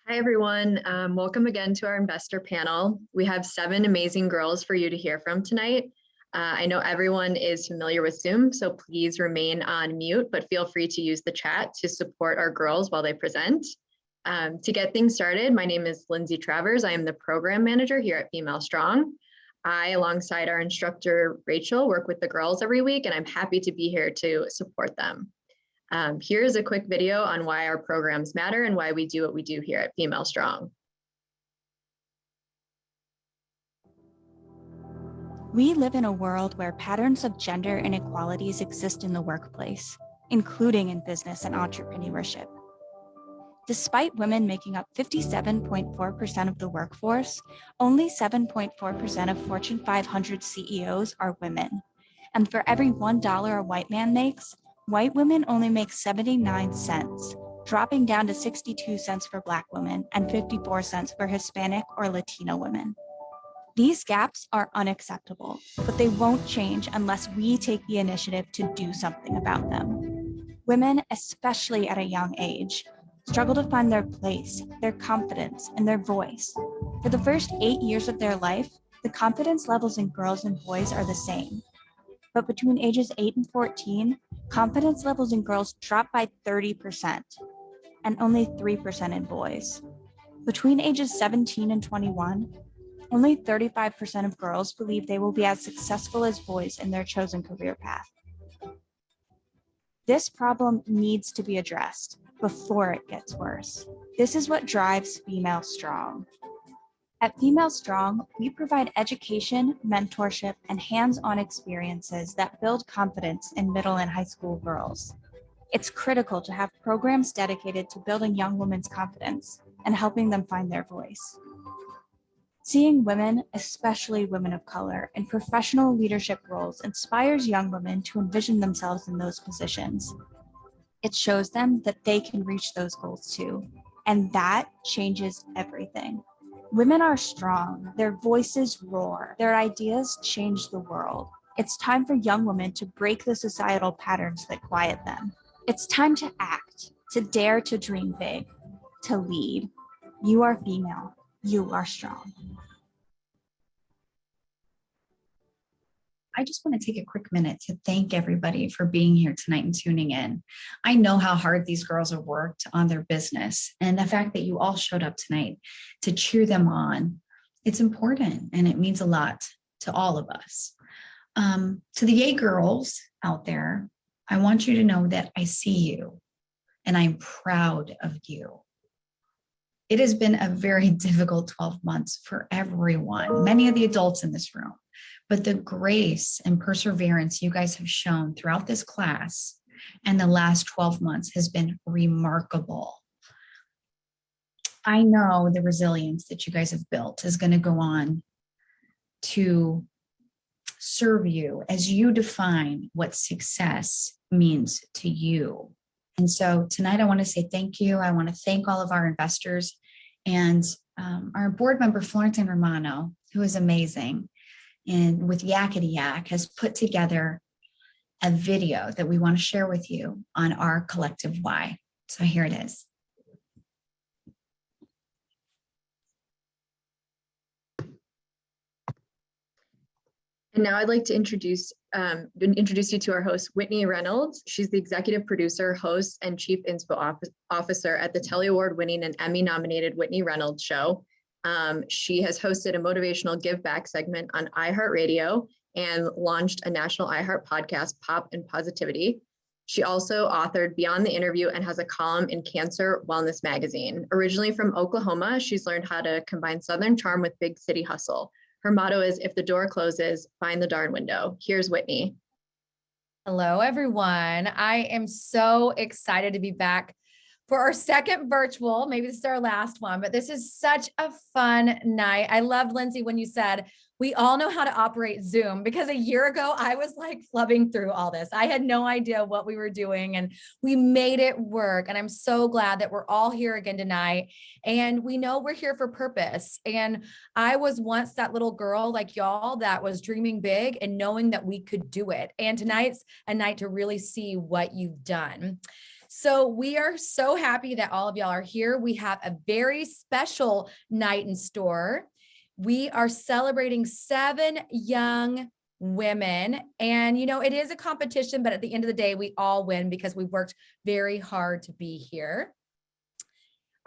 Hi, everyone. Welcome again to our investor panel. We have 7 amazing girls for you to hear from tonight. I know everyone is familiar with Zoom, so please remain on mute, but feel free to use the chat to support our girls while they present. To get things started, my name is Lindsay Travers. I am the program manager here at Female Strong. I, alongside our instructor, Rachel, work with the girls every week, and I'm happy to be here to support them. Here's a quick video on why our programs matter and why we do what we do here at Female Strong. We live in a world where patterns of gender inequalities exist in the workplace, including in business and entrepreneurship. Despite women making up 57.4% of the workforce, only 7.4% of Fortune 500 CEOs are women. And for every $1 a white man makes, white women only make 79 cents, dropping down to 62 cents for Black women and 54 cents for Hispanic or Latino women. These gaps are unacceptable, but they won't change unless we take the initiative to do something about them. Women, especially at a young age, struggle to find their place, their confidence, and their voice. For the first 8 years of their life, the confidence levels in girls and boys are the same. But between ages 8 and 14, confidence levels in girls drop by 30% and only 3% in boys. Between ages 17 and 21, only 35% of girls believe they will be as successful as boys in their chosen career path. This problem needs to be addressed before it gets worse. This is what drives Female Strong. At Female Strong, we provide education, mentorship, and hands-on experiences that build confidence in middle and high school girls. It's critical to have programs dedicated to building young women's confidence and helping them find their voice. Seeing women, especially women of color, in professional leadership roles inspires young women to envision themselves in those positions. It shows them that they can reach those goals too, and that changes everything. Women are strong, their voices roar, their ideas change the world. It's time for young women to break the societal patterns that quiet them. It's time to act, to dare to dream big, to lead. You are female, you are strong. I just want to take a quick minute to thank everybody for being here tonight and tuning in. I know how hard these girls have worked on their business, and the fact that you all showed up tonight to cheer them on, it's important and it means a lot to all of us. To the Yay girls out there, I want you to know that I see you and I'm proud of you. It has been a very difficult 12 months for everyone, many of the adults in this room. But the grace and perseverance you guys have shown throughout this class and the last 12 months has been remarkable. I know the resilience that you guys have built is going to go on to serve you as you define what success means to you. And so tonight I want to say thank you. I want to thank all of our investors and our board member, Florentine Romano, who is amazing. And with Yakety Yak has put together a video that we want to share with you on our collective why. So here it is. And now I'd like to introduce you to our host, Whitney Reynolds. She's the executive producer, host, and chief inspo officer at the Telly Award winning and Emmy nominated Whitney Reynolds Show. She has hosted a motivational give back segment on iHeartRadio and launched a national iHeart podcast, Pop and Positivity. She also authored Beyond the Interview and has a column in Cancer Wellness magazine. Originally from Oklahoma, she's learned how to combine Southern charm with big city hustle. Her motto is, if the door closes, find the darn window. Here's Whitney. Hello, everyone. I am so excited to be back for our second virtual. Maybe this is our last one, but this is such a fun night. I loved, Lindsay, when you said, we all know how to operate Zoom, because a year ago, I was like flubbing through all this. I had no idea what we were doing, and we made it work. And I'm so glad that we're all here again tonight. And we know we're here for purpose. And I was once that little girl like y'all that was dreaming big and knowing that we could do it. And tonight's a night to really see what you've done. So we are so happy that all of y'all are here. We have a very special night in store. We are celebrating 7 young women. And, it is a competition, but at the end of the day, we all win because we worked very hard to be here.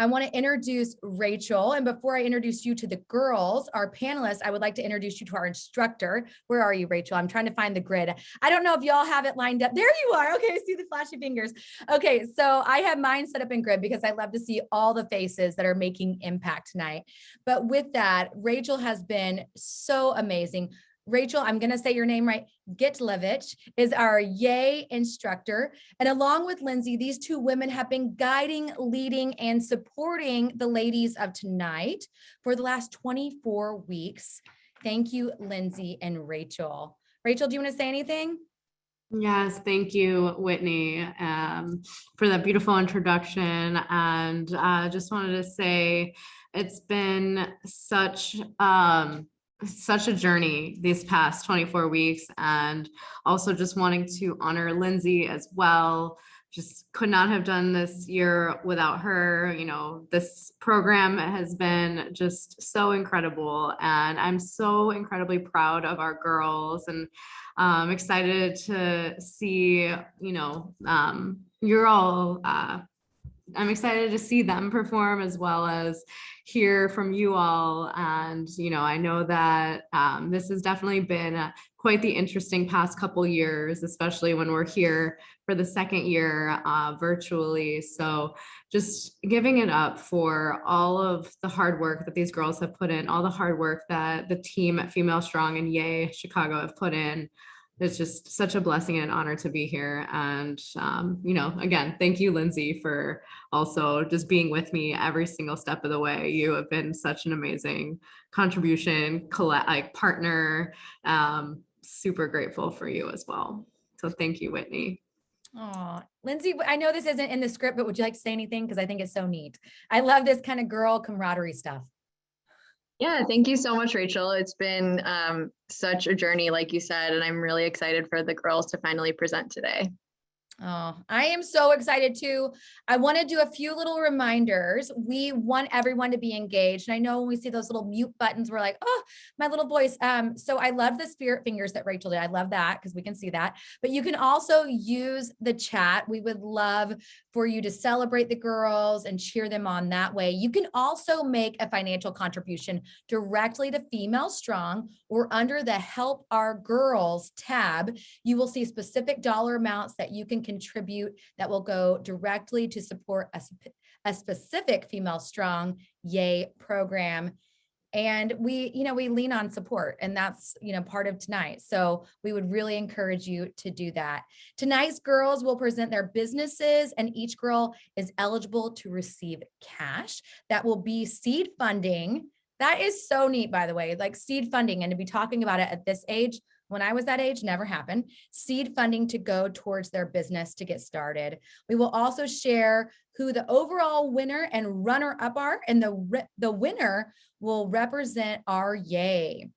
I want to introduce Rachel. And before I introduce you to the girls, our panelists, I would like to introduce you to our instructor. Where are you, Rachel? I'm trying to find the grid. I don't know if y'all have it lined up. There you are. Okay, I see the flashy fingers. Okay, so I have mine set up in grid because I love to see all the faces that are making impact tonight. But with that, Rachel has been so amazing. Rachel, I'm going to say your name right. Gitlevich is our Yay instructor. And along with Lindsay, these 2 women have been guiding, leading, and supporting the ladies of tonight for the last 24 weeks. Thank you, Lindsay and Rachel. Rachel, do you want to say anything? Yes, thank you, Whitney, for that beautiful introduction. And just wanted to say it's been such a journey these past 24 weeks, and also just wanting to honor Lindsay as well. Just could not have done this year without her. This program has been just so incredible, and I'm so incredibly proud of our girls, and excited to see, you're all, I'm excited to see them perform as well as hear from you all. And, I know that this has definitely been quite the interesting past couple years, especially when we're here for the second year virtually. So just giving it up for all of the hard work that these girls have put in, all the hard work that the team at Female Strong and Yay Chicago have put in. It's just such a blessing and an honor to be here. And, again, thank you, Lindsay, for also just being with me every single step of the way. You have been such an amazing contribution, partner. Super grateful for you as well. So thank you, Whitney. Oh, Lindsay, I know this isn't in the script, but would you like to say anything? Because I think it's so neat. I love this kind of girl camaraderie stuff. Yeah, thank you so much, Rachel. It's been such a journey, like you said, and I'm really excited for the girls to finally present today. Oh, I am so excited too. I want to do a few little reminders. We want everyone to be engaged. And I know when we see those little mute buttons, we're like, oh, my little voice. So I love the spirit fingers that Rachel did. I love that because we can see that. But you can also use the chat. We would love for you to celebrate the girls and cheer them on that way. You can also make a financial contribution directly to Female Strong or under the Help Our Girls tab. You will see specific dollar amounts that you can contribute that will go directly to support a specific Female Strong Yay program. And we lean on support, and that's, part of tonight. So we would really encourage you to do that. Tonight's girls will present their businesses, and each girl is eligible to receive cash that will be seed funding. That is so neat, by the way, like seed funding, and to be talking about it at this age. When I was that age, never happened. Seed funding to go towards their business to get started. We will also share who the overall winner and runner-up are, and the winner will represent our Yay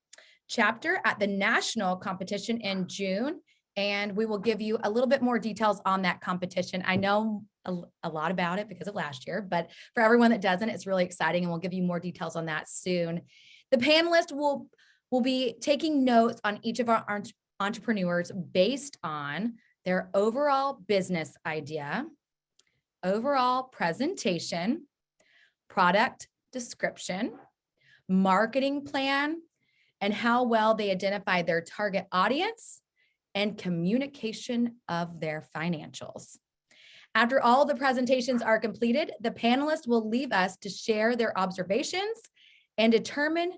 chapter at the national competition in June. And we will give you a little bit more details on that competition. I know a lot about it because of last year, but for everyone that doesn't, it's really exciting, and we'll give you more details on that soon. The panelists will be taking notes on each of our entrepreneurs based on their overall business idea, overall presentation, product description, marketing plan, and how well they identify their target audience and communication of their financials. After all the presentations are completed, the panelists will leave us to share their observations and determine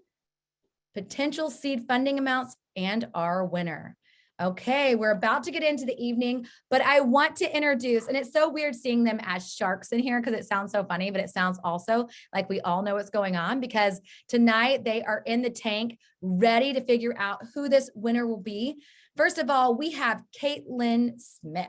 potential seed funding amounts and our winner. Okay, we're about to get into the evening, but I want to introduce, and it's so weird seeing them as sharks in here because it sounds so funny, but it sounds also like we all know what's going on, because tonight they are in the tank ready to figure out who this winner will be. First of all, we have Caitlin Smith.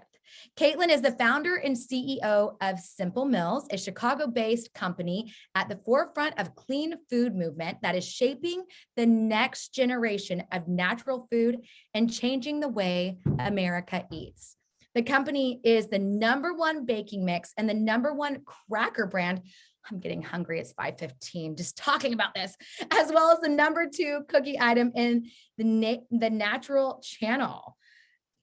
Caitlin is the founder and CEO of Simple Mills, a Chicago-based company at the forefront of clean food movement that is shaping the next generation of natural food and changing the way America eats. The company is the #1 baking mix and the #1 cracker brand. I'm getting hungry. It's 5:15 just talking about this, as well as the #2 cookie item in the natural channel.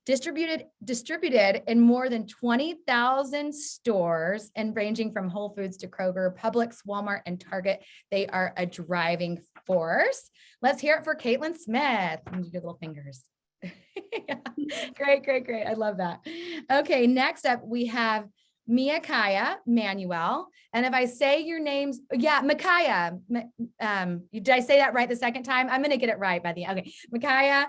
Distributed in more than 20,000 stores and ranging from Whole Foods to Kroger, Publix, Walmart, and Target. They are a driving force. Let's hear it for Caitlin Smith. And you do little fingers. Great, great, great. I love that. Okay, next up we have Micaiah Manuel. And if I say your names, Micaiah, did I say that right the second time? I'm going to get it right by the end. Okay. Micaiah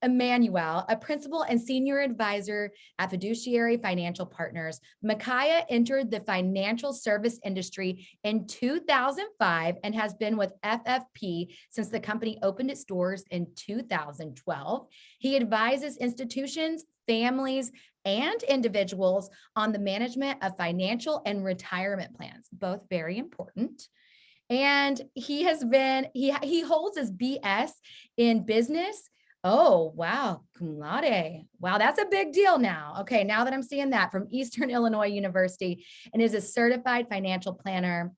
Emmanuel, a principal and senior advisor at Fiduciary Financial Partners. Micaiah entered the financial service industry in 2005 and has been with FFP since the company opened its doors in 2012. He advises institutions, families, and individuals on the management of financial and retirement plans, both very important. And he holds his BS in business. Oh, wow. Cum laude. Wow, that's a big deal now. Okay, now that I'm seeing that, from Eastern Illinois University, and is a certified financial planner.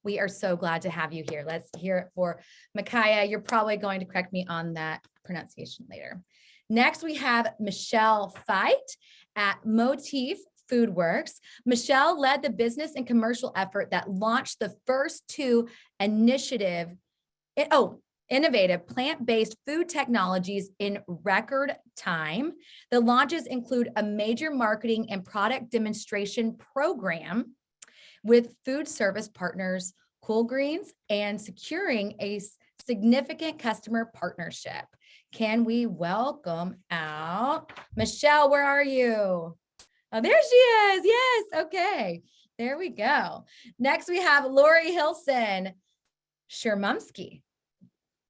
We are so glad to have you here. Let's hear it for Micaiah. You're probably going to correct me on that pronunciation later. Next, we have Michelle Fight at Motif Foodworks. Michelle led the business and commercial effort that launched the first 2 innovative plant-based food technologies in record time. The launches include a major marketing and product demonstration program with food service partners, Cool Greens, and securing a significant customer partnership. Can we welcome out Michelle? Where are you? Oh, there she is. Yes. Okay. There we go. Next, we have Lori Hilson Shermumsky.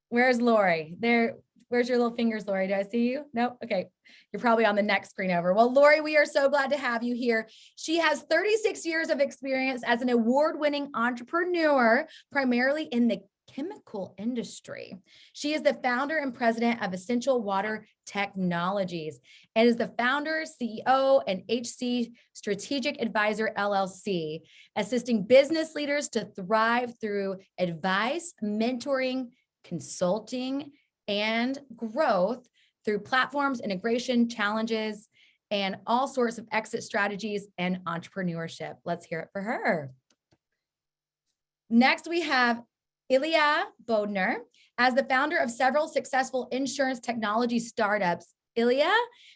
Where's Lori? There. Where's your little fingers, Lori? Do I see you? No. Okay. You're probably on the next screen over. Well, Lori, we are so glad to have you here. She has 36 years of experience as an award-winning entrepreneur, primarily in the chemical industry. She is the founder and president of Essential Water Technologies and is the founder, CEO, and HC Strategic Advisor LLC, assisting business leaders to thrive through advice, mentoring, consulting, and growth through platforms, integration, challenges, and all sorts of exit strategies and entrepreneurship. Let's hear it for her. Next, we have Ilya Bodner. As the founder of several successful insurance technology startups, Ilya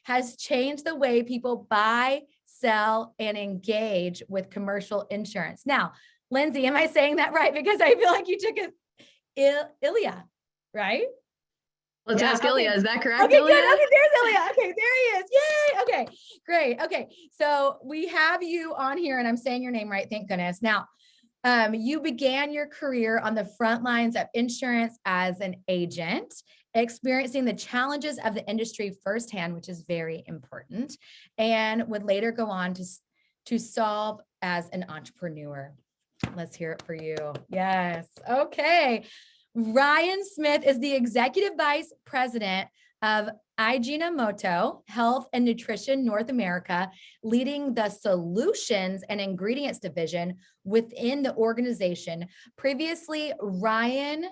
has changed the way people buy, sell, and engage with commercial insurance. Now, Lindsay, am I saying that right? Because I feel like you took it, Ilya, right? Let's ask Ilya. Is that correct? Okay, Ilya? good. Okay, there's Ilya. Okay, there he is. Yay. Okay, great. Okay, so we have you on here, and I'm saying your name right. Thank goodness. Now, you began your career on the front lines of insurance as an agent, experiencing the challenges of the industry firsthand, which is very important, and would later go on to solve as an entrepreneur. Let's hear it for you. Yes. Okay. Ryan Smith is the Executive Vice President of Ajinomoto Health and Nutrition North America, leading the Solutions and Ingredients Division within the organization. Previously, Ryan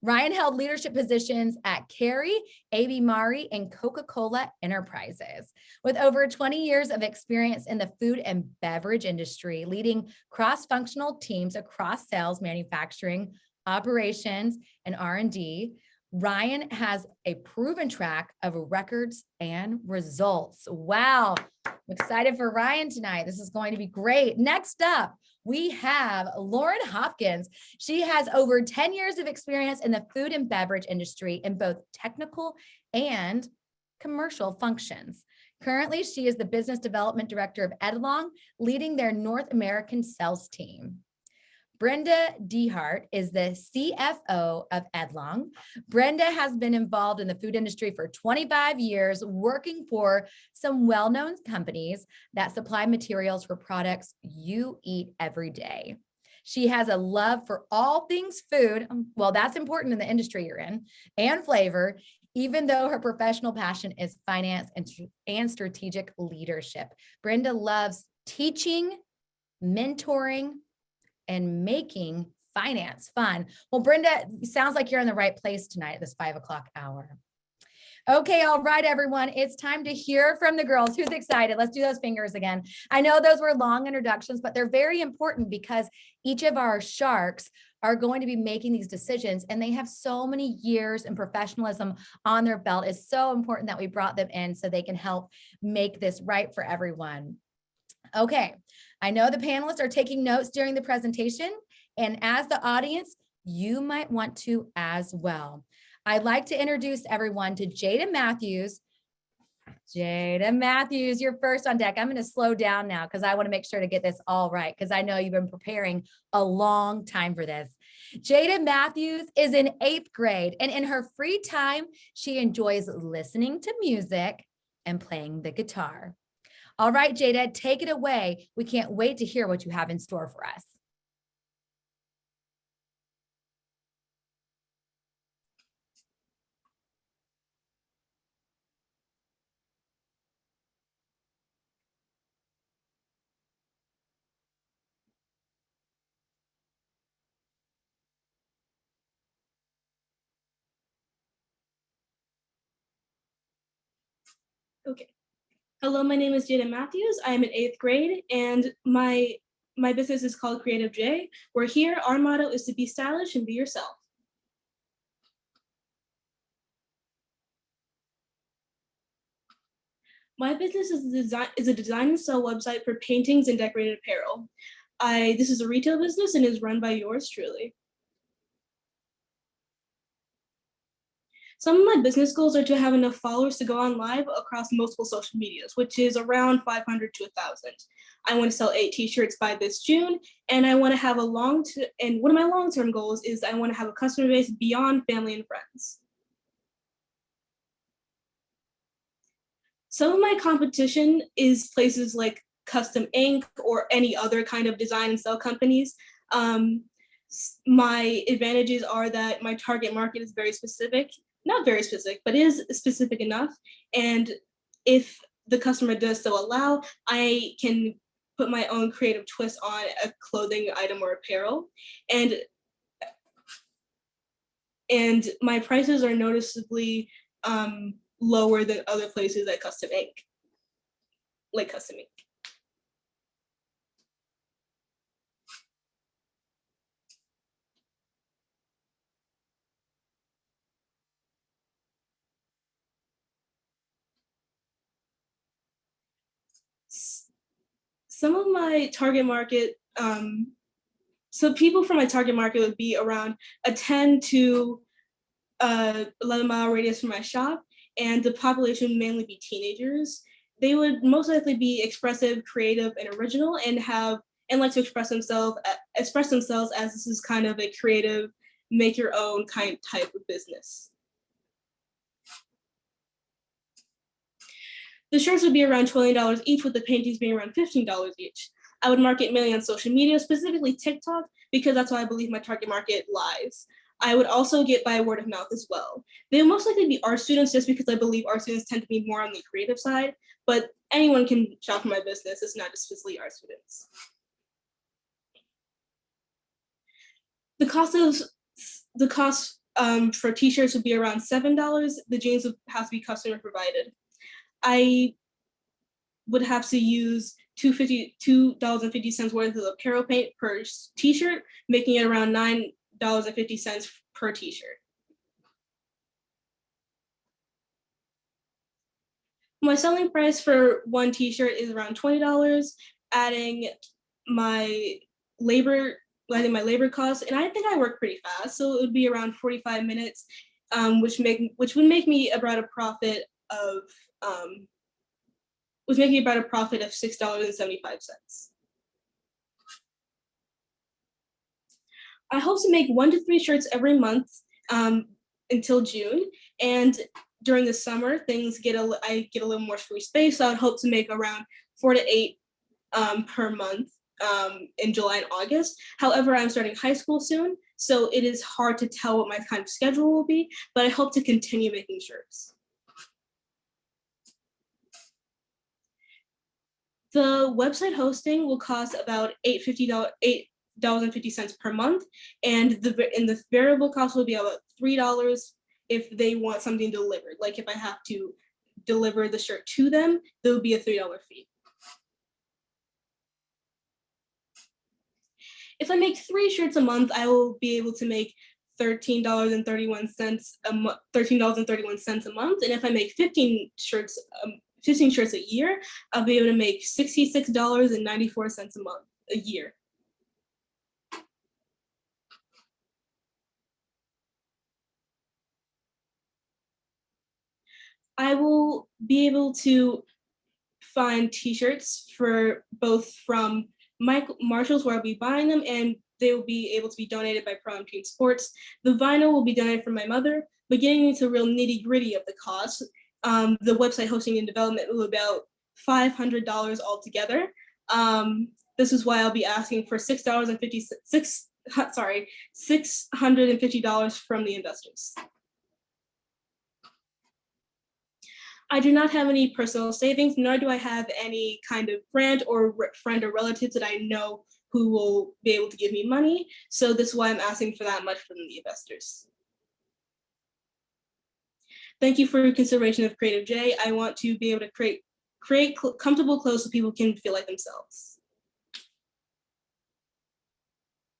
held leadership positions at Kerry, AB Mari, and Coca-Cola Enterprises. With over 20 years of experience in the food and beverage industry, leading cross-functional teams across sales, manufacturing, operations, and R&D, Ryan has a proven track of records and results. Wow. I'm excited for Ryan tonight. This is going to be great. Next up, we have Lauren Hopkins. She has over 10 years of experience in the food and beverage industry in both technical and commercial functions. Currently, she is the Business Development Director of Edlong, leading their North American sales team. Brenda Dehart is the CFO of Edlong. Brenda has been involved in the food industry for 25 years, working for some well-known companies that supply materials for products you eat every day. She has a love for all things food. Well, that's important in the industry you're in, and flavor, even though her professional passion is finance and strategic leadership. Brenda loves teaching, mentoring, and making finance fun. Well, Brenda, sounds like you're in the right place tonight at this 5 o'clock hour. Okay, all right, everyone. It's time to hear from the girls. Who's excited? Let's do those fingers again. I know those were long introductions, but they're very important because each of our sharks are going to be making these decisions, and they have so many years and professionalism on their belt. It's so important that we brought them in so they can help make this right for everyone. Okay, I know the panelists are taking notes during the presentation, and as the audience, you might want to as well. I'd like to introduce everyone to Jada Matthews. Jada Matthews, you're first on deck. I'm going to slow down now because I want to make sure to get this all right because I know you've been preparing a long time for this. Jada Matthews is in 8th grade, and in her free time, she enjoys listening to music and playing the guitar. All right, Jada, take it away. We can't wait to hear what you have in store for us. Okay. Hello, my name is Jada Matthews. I am in 8th grade, and my business is called Creative J. We're here. Our motto is to be stylish and be yourself. My business is a design and sell website for paintings and decorated apparel. This is a retail business and is run by yours truly. Some of my business goals are to have enough followers to go on live across multiple social medias, which is around 500 to 1,000. I want to sell 8 t-shirts by this June, and I want to have and one of my long-term goals is I want to have a customer base beyond family and friends. Some of my competition is places like Custom Ink or any other kind of design and sell companies. My advantages are that my target market is very specific. Not very specific, but is specific enough. And if the customer does so allow, I can put my own creative twist on a clothing item or apparel. And my prices are noticeably lower than other places like Custom Ink. Some of my target market, so people from my target market would be around a 10 to 11-mile radius from my shop, and the population would mainly be teenagers. They would most likely be expressive, creative, and original, and like to express themselves as this is kind of a creative, make your own type of business. The shirts would be around $20 each, with the paintings being around $15 each. I would market mainly on social media, specifically TikTok, because that's where I believe my target market lies. I would also get by word of mouth as well. They would most likely be art students, just because I believe art students tend to be more on the creative side, but anyone can shop for my business. It's not just specifically art students. The cost for t-shirts would be around $7. The jeans would have to be customer provided. I would have to use $2.50 worth of apparel paint per t-shirt, making it around $9.50 per t-shirt. My selling price for one t-shirt is around $20, adding my labor costs, and I think I work pretty fast, so it would be around 45 minutes, which would make me about a profit of $6.75. I hope to make 1 to 3 shirts every month until June, and during the summer, I get a little more free space, so I'd hope to make around 4 to 8 per month in July and August. However, I'm starting high school soon, so it is hard to tell what my kind of schedule will be, but I hope to continue making shirts. The website hosting will cost about $8.50 per month, and the variable cost will be about $3 if they want something delivered. Like if I have to deliver the shirt to them, there will be a $3 fee. If I make 3 shirts a month, I will be able to make $13.31 a month. And if I make 15 shirts a year, I'll be able to make $66.94 a year. I will be able to find t-shirts for both from Marshall's, where I'll be buying them, and they will be able to be donated by Pro Team Sports. The vinyl will be donated from my mother, but getting into real nitty gritty of the cost, the website hosting and development will be about $500 altogether. This is why I'll be asking for $650 from the investors. I do not have any personal savings, nor do I have any kind of friend or relatives that I know who will be able to give me money. So this is why I'm asking for that much from the investors. Thank you for your consideration of Creative J. I want to be able to create comfortable clothes so people can feel like themselves.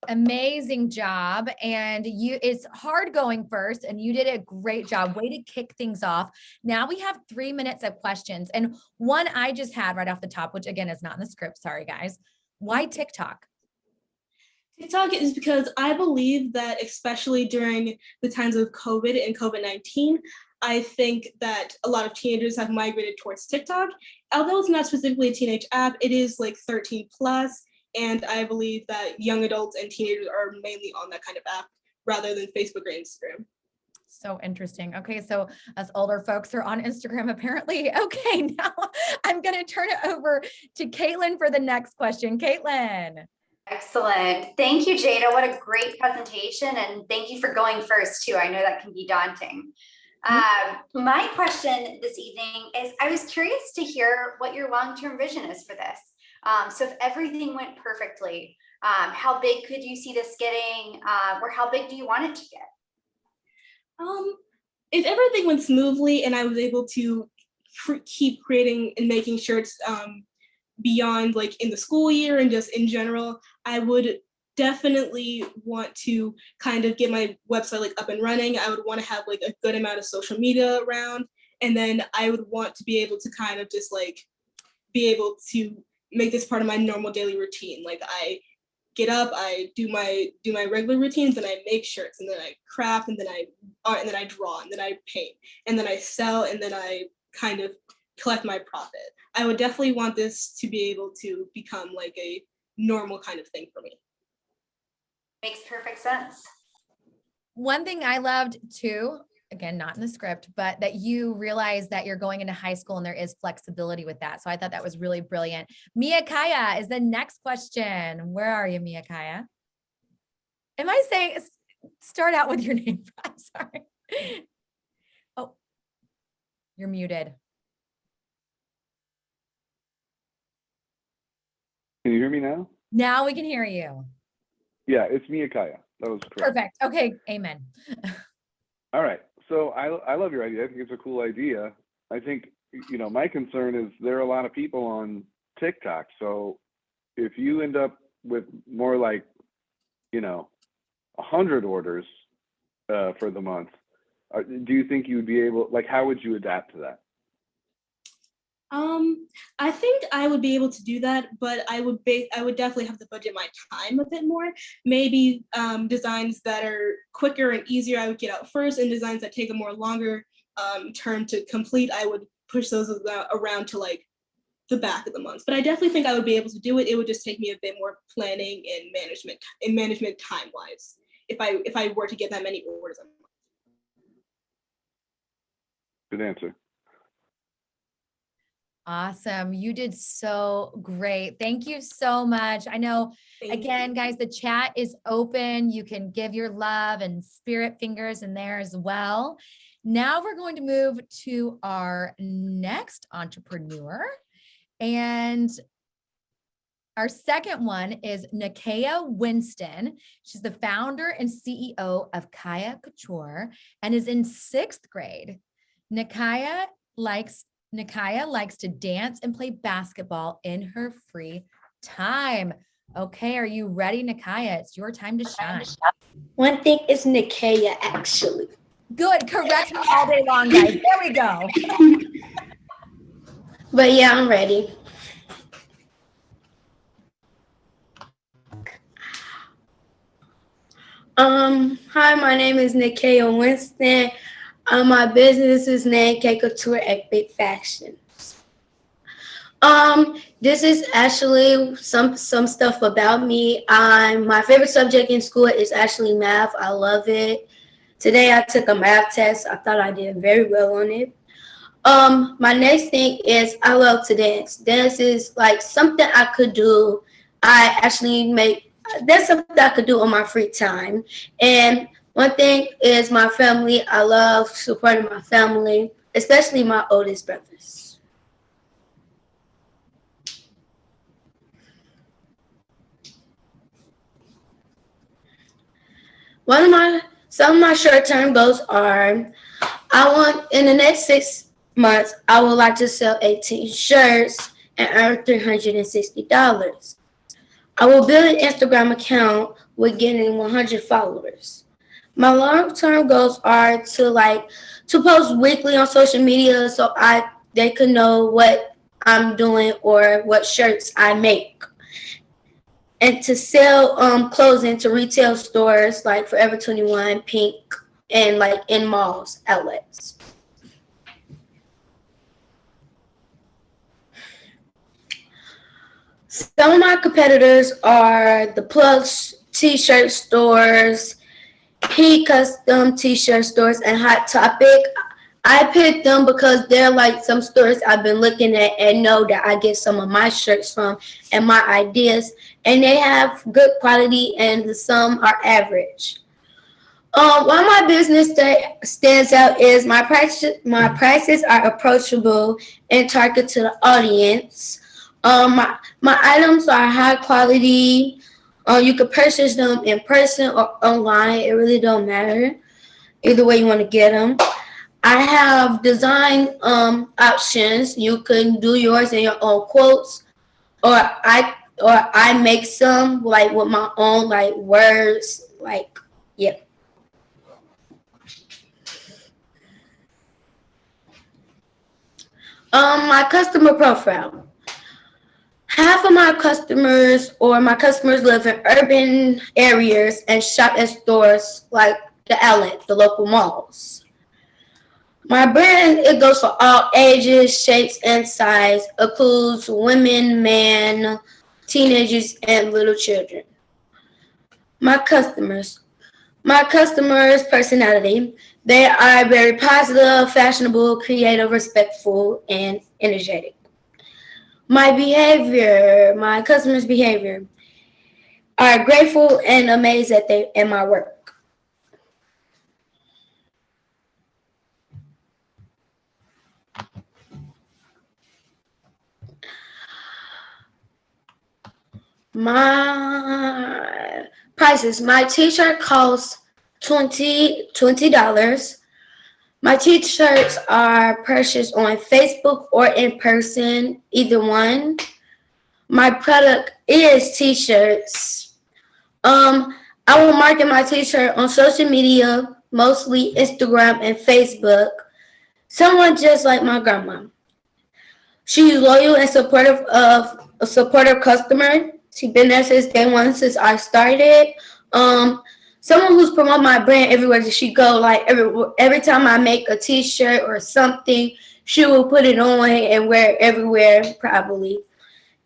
Amazing job. And it's hard going first, and you did a great job. Way to kick things off. Now we have 3 minutes of questions. And one I just had right off the top, which again is not in the script. Sorry, guys. Why TikTok? TikTok is because I believe that, especially during the times of COVID and COVID-19, I think that a lot of teenagers have migrated towards TikTok. Although it's not specifically a teenage app, it is like 13 plus. And I believe that young adults and teenagers are mainly on that kind of app rather than Facebook or Instagram. So interesting. Okay, so us older folks are on Instagram apparently. Okay, now I'm going to turn it over to Caitlin for the next question. Caitlin. Excellent. Thank you, Jada. What a great presentation. And thank you for going first too. I know that can be daunting. My question this evening is, I was curious to hear what your long-term vision is for this. So if everything went perfectly, how big could you see this getting, or how big do you want it to get? If everything went smoothly and I was able to keep creating and making shirts beyond like in the school year and just in general, I would definitely want to kind of get my website like up and running. I would want to have like a good amount of social media around, and then I would want to be able to kind of just like be able to make this part of my normal daily routine. Like I get up, I do my regular routines, and I make shirts, and then I craft, and then I draw, and then I paint, and then I sell, and then I kind of collect my profit. I would definitely want this to be able to become like a normal kind of thing for me. Makes perfect sense. One thing I loved too, again, not in the script, but that you realize that you're going into high school and there is flexibility with that. So I thought that was really brilliant. Mia Kaya is the next question. Where are you, Mia Kaya? Am I saying, start out with your name? I'm sorry. Oh, you're muted. Can you hear me now? Now we can hear you. Yeah, it's Mia Kaya. That was correct. Perfect. Okay. Amen. All right. So I love your idea. I think it's a cool idea. I think, my concern is there are a lot of people on TikTok. So if you end up with more like, 100 orders for the month, do you think you would be able, like, how would you adapt to that? I think I would be able to do that, but I would definitely have to budget my time a bit more. Maybe designs that are quicker and easier I would get out first, and designs that take a more longer term to complete, I would push those around to like the back of the month. But I definitely think I would be able to do it. It would just take me a bit more planning and management time wise if I were to get that many orders a month. Good answer. Awesome. You did so great. Thank you so much. I know, again, guys, the chat is open. You can give your love and spirit fingers in there as well. Now we're going to move to our next entrepreneur. And our second one is Nakia Winston. She's the founder and CEO of Kaya Couture and is in 6th grade. Nakia likes to dance and play basketball in her free time. Okay, are you ready, Nakia? It's your time to shine. One thing is Nakia, actually. Good, correct me all day long, guys. There we go. But yeah, I'm ready. Hi, my name is Nakia Winston. My business is named Kaya Couture at Big Fashion. This is actually some stuff about me. My favorite subject in school is actually math. I love it. Today I took a math test. I thought I did very well on it. My next thing is I love to dance. Dance is like something I could do. That's something I could do on my free time. And one thing is my family. I love supporting my family, especially my oldest brothers. Some of my short-term goals are, in the next 6 months, I would like to sell 18 shirts and earn $360. I will build an Instagram account with getting 100 followers. My long-term goals are to post weekly on social media so they can know what I'm doing or what shirts I make. And to sell clothing to retail stores like Forever 21, Pink, and like in malls, outlets. Some of my competitors are the Plush t-shirt stores, P Custom t-shirt stores, and Hot Topic. I picked them because they're like some stores I've been looking at and know that I get some of my shirts from and my ideas, and they have good quality and some are average. Why my business stands out is my prices are approachable and target to the audience. My items are high quality. You can purchase them in person or online. It really don't matter. Either way you want to get them. I have design options. You can do yours in your own quotes, or I make some like with my own like words. Like, yeah. My customer profile. Half of my customers live in urban areas and shop at stores like the outlet, the local malls. My brand, it goes for all ages, shapes, and size, includes women, men, teenagers, and little children. My customers' personality, they are very positive, fashionable, creative, respectful, and energetic. My customers' behavior are grateful and amazed at my work. My prices, my t-shirt costs $20. My t-shirts are purchased on Facebook or in person, either one. My product is t-shirts. I will market my t-shirt on social media, mostly Instagram and Facebook. Someone just like my grandma. She's loyal and supportive of a supportive customer. She's been there since day one, since I started. Someone who's promoting my brand everywhere that she go. Like every time I make a t-shirt or something, she will put it on and wear it everywhere, probably.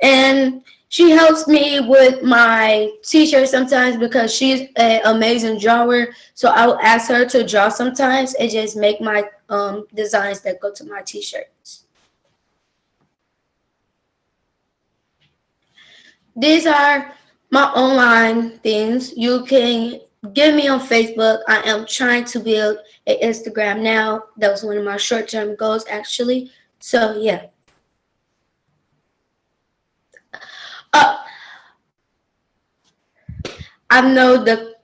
And she helps me with my t-shirts sometimes because she's an amazing drawer. So I will ask her to draw sometimes and just make my designs that go to my t-shirts. these are my online things. You can get me on Facebook. I am trying to build an Instagram now. That was one of my short-term goals, actually. So yeah. I know the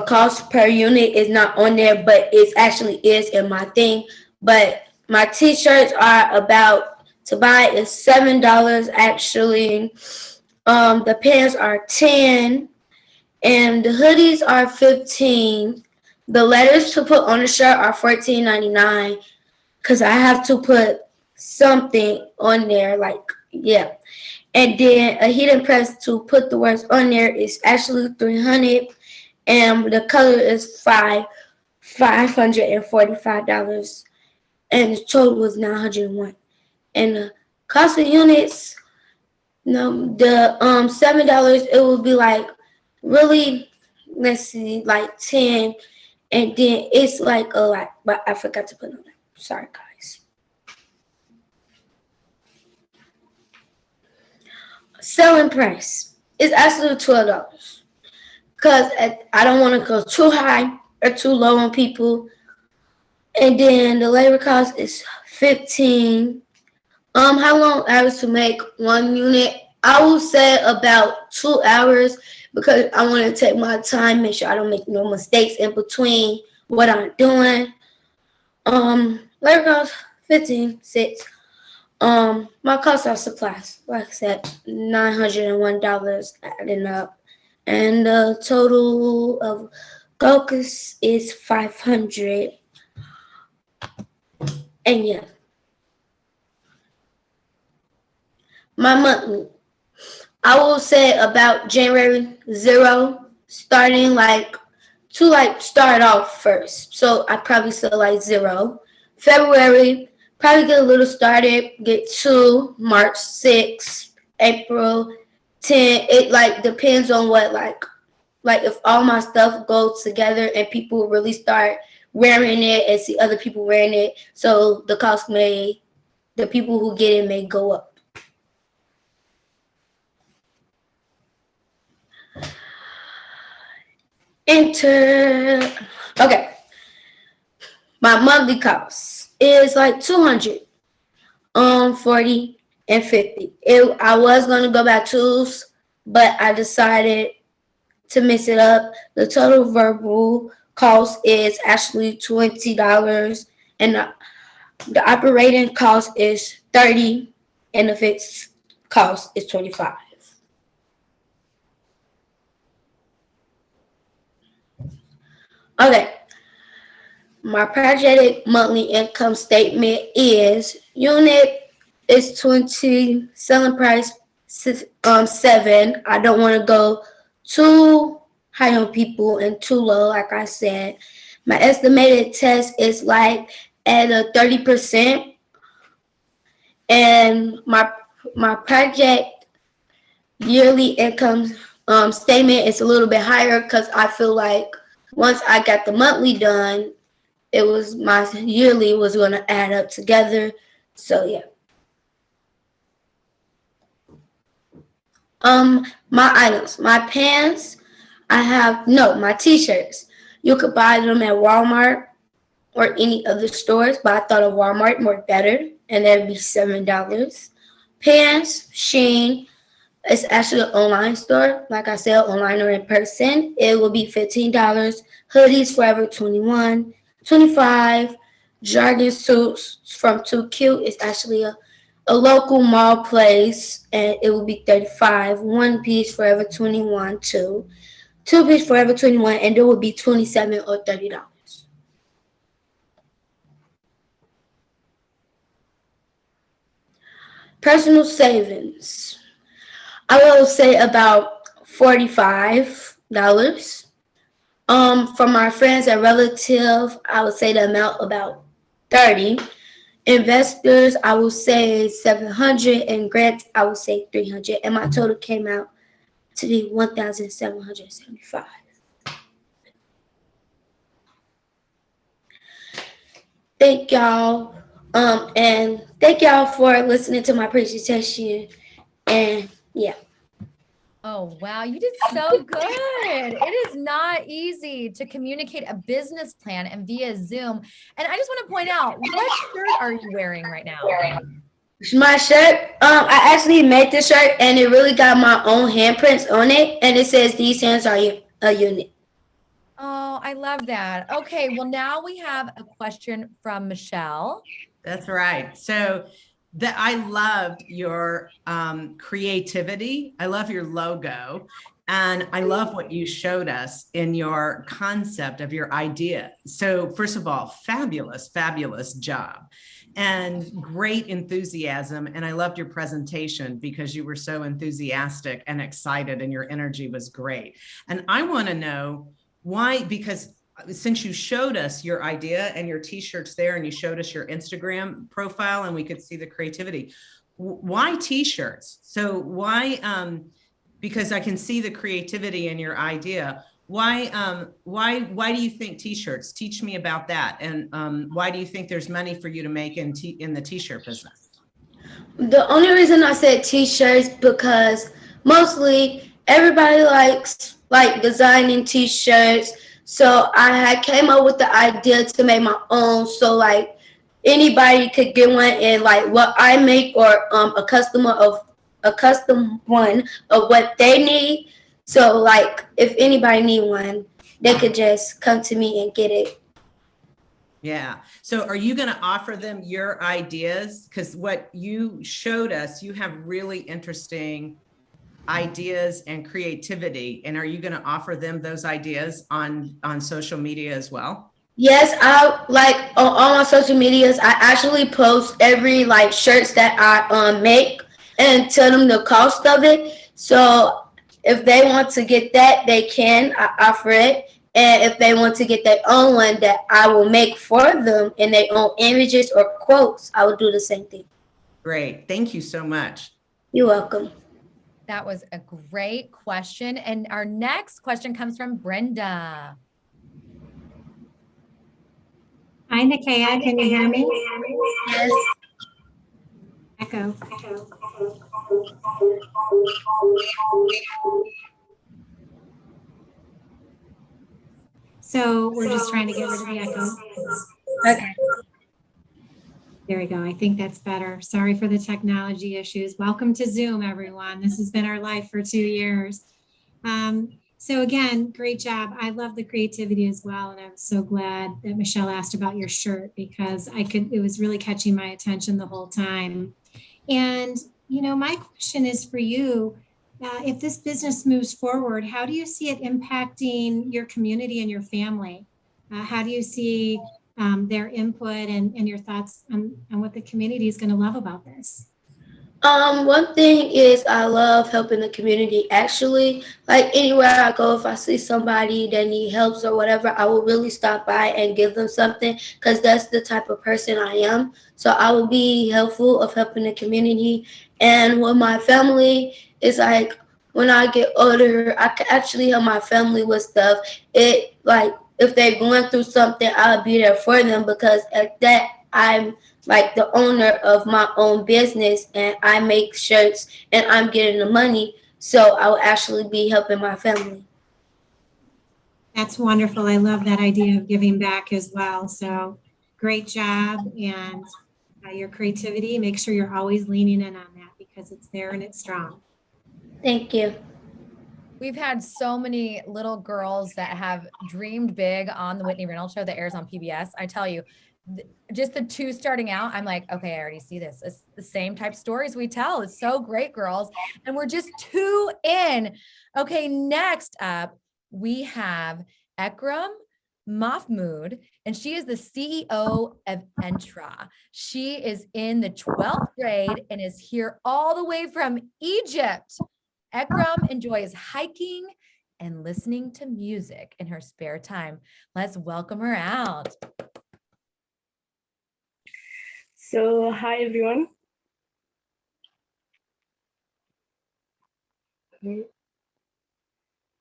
cost per unit is not on there, but it actually is in my thing. But my t-shirts are about to buy is $7 actually. The pants are 10 and the hoodies are 15. The letters to put on the shirt are $14.99 because I have to put something on there, like, yeah. And then a heat press to put the words on there is actually $300, and the color is $545, and the total was $901. And the cost of units, no, the $7, it will be like really, let's see, like 10, and then it's like a lot, but I forgot to put on it. Sorry, guys. Selling price is actually $12 because I don't want to go too high or too low on people. And then the labor cost is $15. How long hours to make one unit? I will say about 2 hours because I want to take my time, make sure I don't make no mistakes in between what I'm doing. Labor cost $15.06. My cost of supplies, like I said, $901 adding up, and the total of focus is $500. And yeah, my monthly, I will say about January 0, starting to start off first. So I probably say like 0. February, probably get a little started, get 2, March 6, April 10. It depends on what like if all my stuff goes together and people really start wearing it and see other people wearing it, so the cost the people who get it may go up. Enter. Okay. My monthly cost is like $200, 40 and 50. I was gonna go back tools, but I decided to mix it up. The total verbal cost is actually $20, and the operating cost is $30, and the fixed cost is $25. Okay. My projected monthly income statement is unit is 20, selling price 7. I don't want to go too high on people and too low, like I said. My estimated test is like at a 30%, and my project yearly income statement is a little bit higher because I feel like once I got the monthly done, it was my yearly was going to add up together. So yeah. My items, my pants, my t-shirts. You could buy them at Walmart or any other stores, but I thought of Walmart more better, and that'd be $7. Pants, Shein. It's actually an online store. Like I said, online or in person, it will be $15. Hoodies, Forever 21. 25. Jargon suits from 2Q. It's actually a local mall place, and it will be $35. One piece, Forever 21. Two piece, Forever 21, and it will be $27 or $30. Personal savings, I will say about $45. For my friends and relatives, I would say the amount about $30. Investors, I will say $700, and grants, I will say $300, and my total came out to be $1,775. Thank y'all, and thank y'all for listening to my presentation, and yeah. Oh, wow. You did so good. It is not easy to communicate a business plan and via Zoom. And I just want to point out, what shirt are you wearing right now? My shirt, I actually made this shirt and it really got my own handprints on it. And it says, "These hands are a unit." Oh, I love that. Okay. Well, now we have a question from Michelle. That's right. So I loved your creativity. I love your logo. And I love what you showed us in your concept of your idea. So first of all, fabulous, fabulous job and great enthusiasm. And I loved your presentation because you were so enthusiastic and excited and your energy was great. And I want to know why, because since you showed us your idea and your t-shirts there and you showed us your Instagram profile and we could see the creativity, why t-shirts? So why, because I can see the creativity in your idea. Why do you think t-shirts? Teach me about that. And why do you think there's money for you to make in the t-shirt business? The only reason I said t-shirts because mostly everybody likes like designing t-shirts. So I had came up with the idea to make my own. So like anybody could get one and like what I make or a custom one of what they need. So like if anybody need one, they could just come to me and get it. Yeah. So are you going to offer them your ideas? Because what you showed us, you have really interesting ideas and creativity. And are you going to offer them those ideas on social media as well? Yes, I like on all my social medias, I actually post every like shirts that I make and tell them the cost of it. So if they want to get that, they can. I offer it. And if they want to get their own one that I will make for them in their own images or quotes, I will do the same thing. Great. Thank you so much. You're welcome. That was a great question. And our next question comes from Brenda. Hi, Nakia. Can you hear me? Yes. Echo. So we're just trying to get rid of the echo. Okay. There we go. I think that's better. Sorry for the technology issues. Welcome to Zoom, everyone. This has been our life for 2 years. So again, great job. I love the creativity as well. And I'm so glad that Michelle asked about your shirt because it was really catching my attention the whole time. And, you know, my question is for you. If this business moves forward, how do you see it impacting your community and your family? How do you see their input and your thoughts on what the community is going to love about this? One thing is I love helping the community. Actually, like anywhere I go, if I see somebody that need help or whatever, I will really stop by and give them something because that's the type of person I am. So I will be helpful of helping the community. And with my family, it's like when I get older, I can actually help my family with stuff. It like if they're going through something, I'll be there for them because at that I'm like the owner of my own business and I make shirts and I'm getting the money. So I will actually be helping my family. That's wonderful. I love that idea of giving back as well. So great job. And your creativity, make sure you're always leaning in on that because it's there and it's strong. Thank you. We've had so many little girls that have dreamed big on the Whitney Reynolds show that airs on PBS. I tell you, just the two starting out, I'm like, okay, I already see this. It's the same type stories we tell. It's so great, girls. And we're just 2 in. Okay, next up, we have Ekram Mahmood, and she is the CEO of Entra. She is in the 12th grade and is here all the way from Egypt. Ekram enjoys hiking and listening to music in her spare time. Let's welcome her out. So, hi everyone.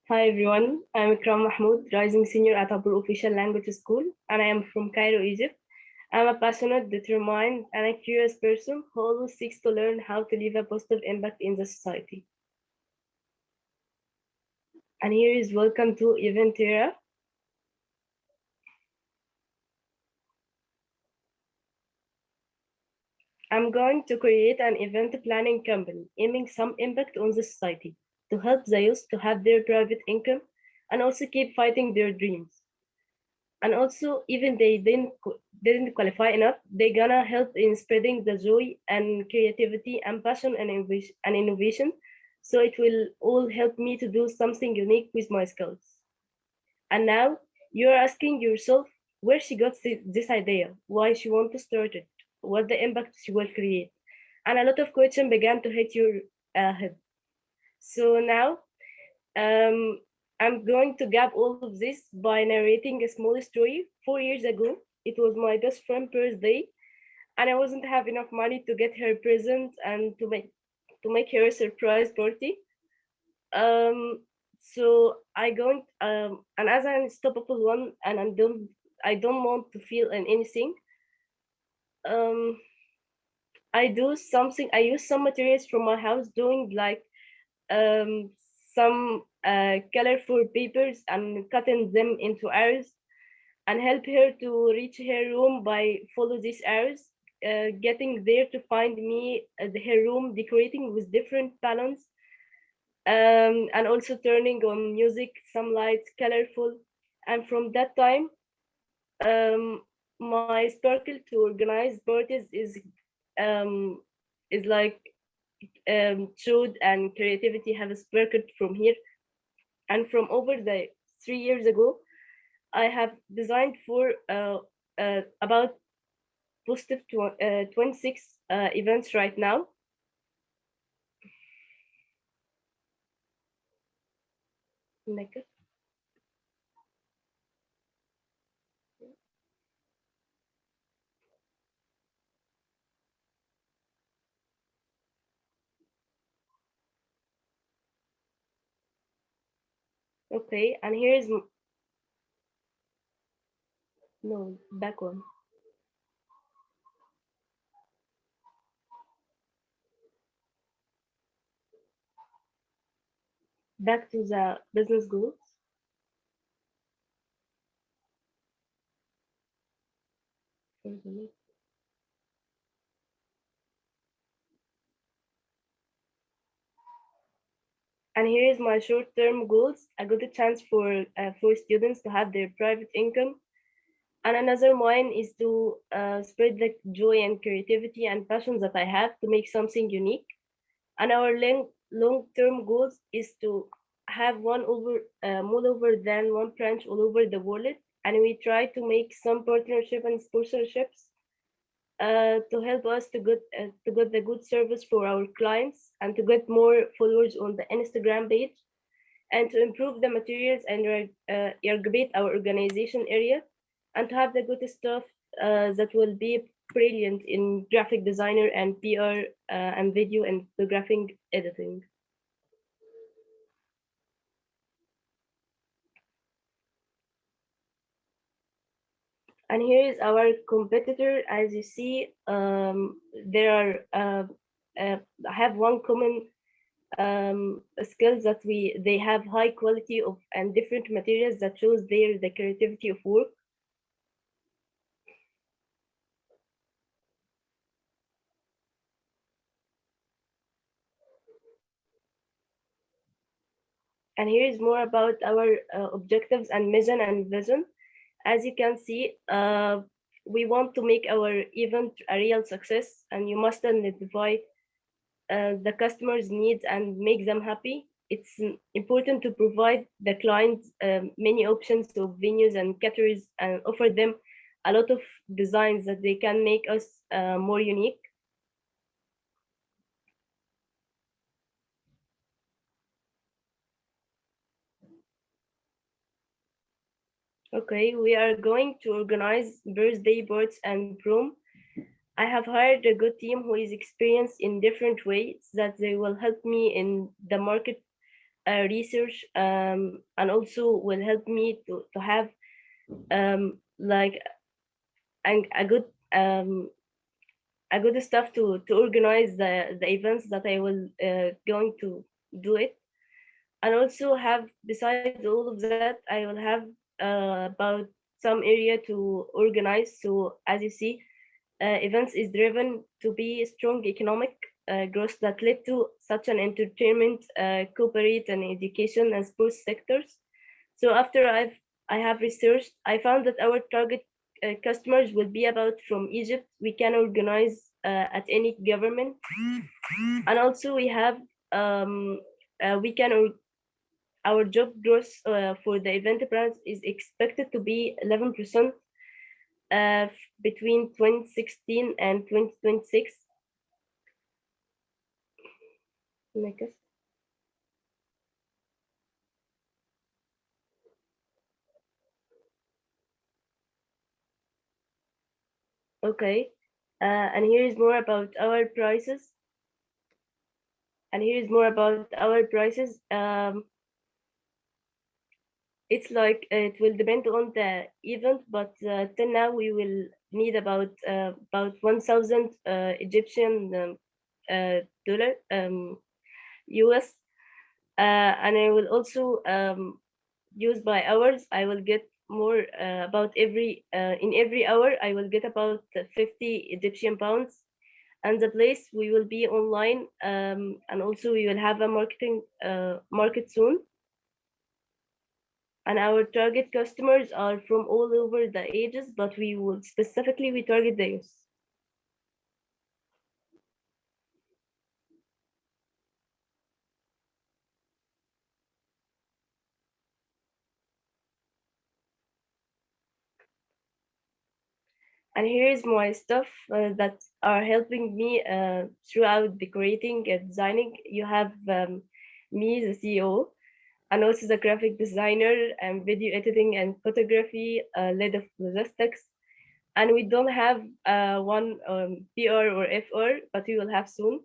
Hi everyone, I'm Ikram Mahmoud, rising senior at Abu Official Language School, and I am from Cairo, Egypt. I'm a passionate, determined, and a curious person who always seeks to learn how to leave a positive impact in the society. And here is welcome to Event Era. I'm going to create an event planning company aiming some impact on the society to help the youth to have their private income and also keep fighting their dreams. And also, even they didn't qualify enough, they're gonna help in spreading the joy and creativity and passion and innovation. So it will all help me to do something unique with my skills. And now you're asking yourself where she got this idea, why she wants to start it, what the impact she will create. And a lot of questions began to hit your head. So now I'm going to gap all of this by narrating a small story. 4 years ago, it was my best friend's birthday, and I wasn't have enough money to get her present and to make her a surprise party. So I going and as an unstoppable one, and I don't want to feel in anything. Um, I do something. I use some materials from my house, doing like some colorful papers and cutting them into arrows, and help her to reach her room by follow these arrows, getting there to find me at her room, decorating with different balloons, and also turning on music, some lights, colorful. And from that time, my sparkle to organize parties is like truth and creativity have sparkled from here. And from over the 3 years ago, I have designed for about positive 26 events right now. Next. Okay, and here is no back one. Back to the business goals. And here is my short-term goals. A good chance for students to have their private income. And another one is to spread the joy and creativity and passions that I have to make something unique. And our long-term goals is to have more over than one branch all over the world. And we try to make some partnership and sponsorships to help us to get the good service for our clients and to get more followers on the Instagram page, and to improve the materials and irrigate our organization area, and to have the good stuff that will be brilliant in graphic designer and PR and video and photographic editing. And here is our competitor. As you see, there are have one common skills that they have high quality of and different materials that shows the creativity of work. And here is more about our objectives and mission and vision. As you can see, we want to make our event a real success, and you must identify the customer's needs and make them happy. It's important to provide the clients many options of venues and caterers and offer them a lot of designs that they can make us more unique. Okay, we are going to organize birthday parties and prom. I have hired a good team who is experienced in different ways that they will help me in the market research, and also will help me to have like a good stuff to organize the events that I will going to do it. And also have, besides all of that, I will have about some area to organize. So as you see, events is driven to be strong economic growth that led to such an entertainment, corporate and education and sports sectors. So after I have researched, I found that our target customers will be about from Egypt. We can organize at any government, and also we have we can our job growth for the event brands is expected to be 11% uh, between 2016 and 2026. Next. Okay, and here is more about our prices. And here is more about our prices. It's like it will depend on the event, but till now we will need about 1,000 Egyptian dollar US, and I will also use by hours. I will get more about every in every hour. I will get about 50 Egyptian pounds, and the place we will be online, and also we will have a market soon. And our target customers are from all over the ages, but we target the youth. And here is my stuff that are helping me throughout decorating and designing. You have me, the CEO, and also the graphic designer and video editing and photography, lead of logistics. And we don't have one PR or FR, but we will have soon.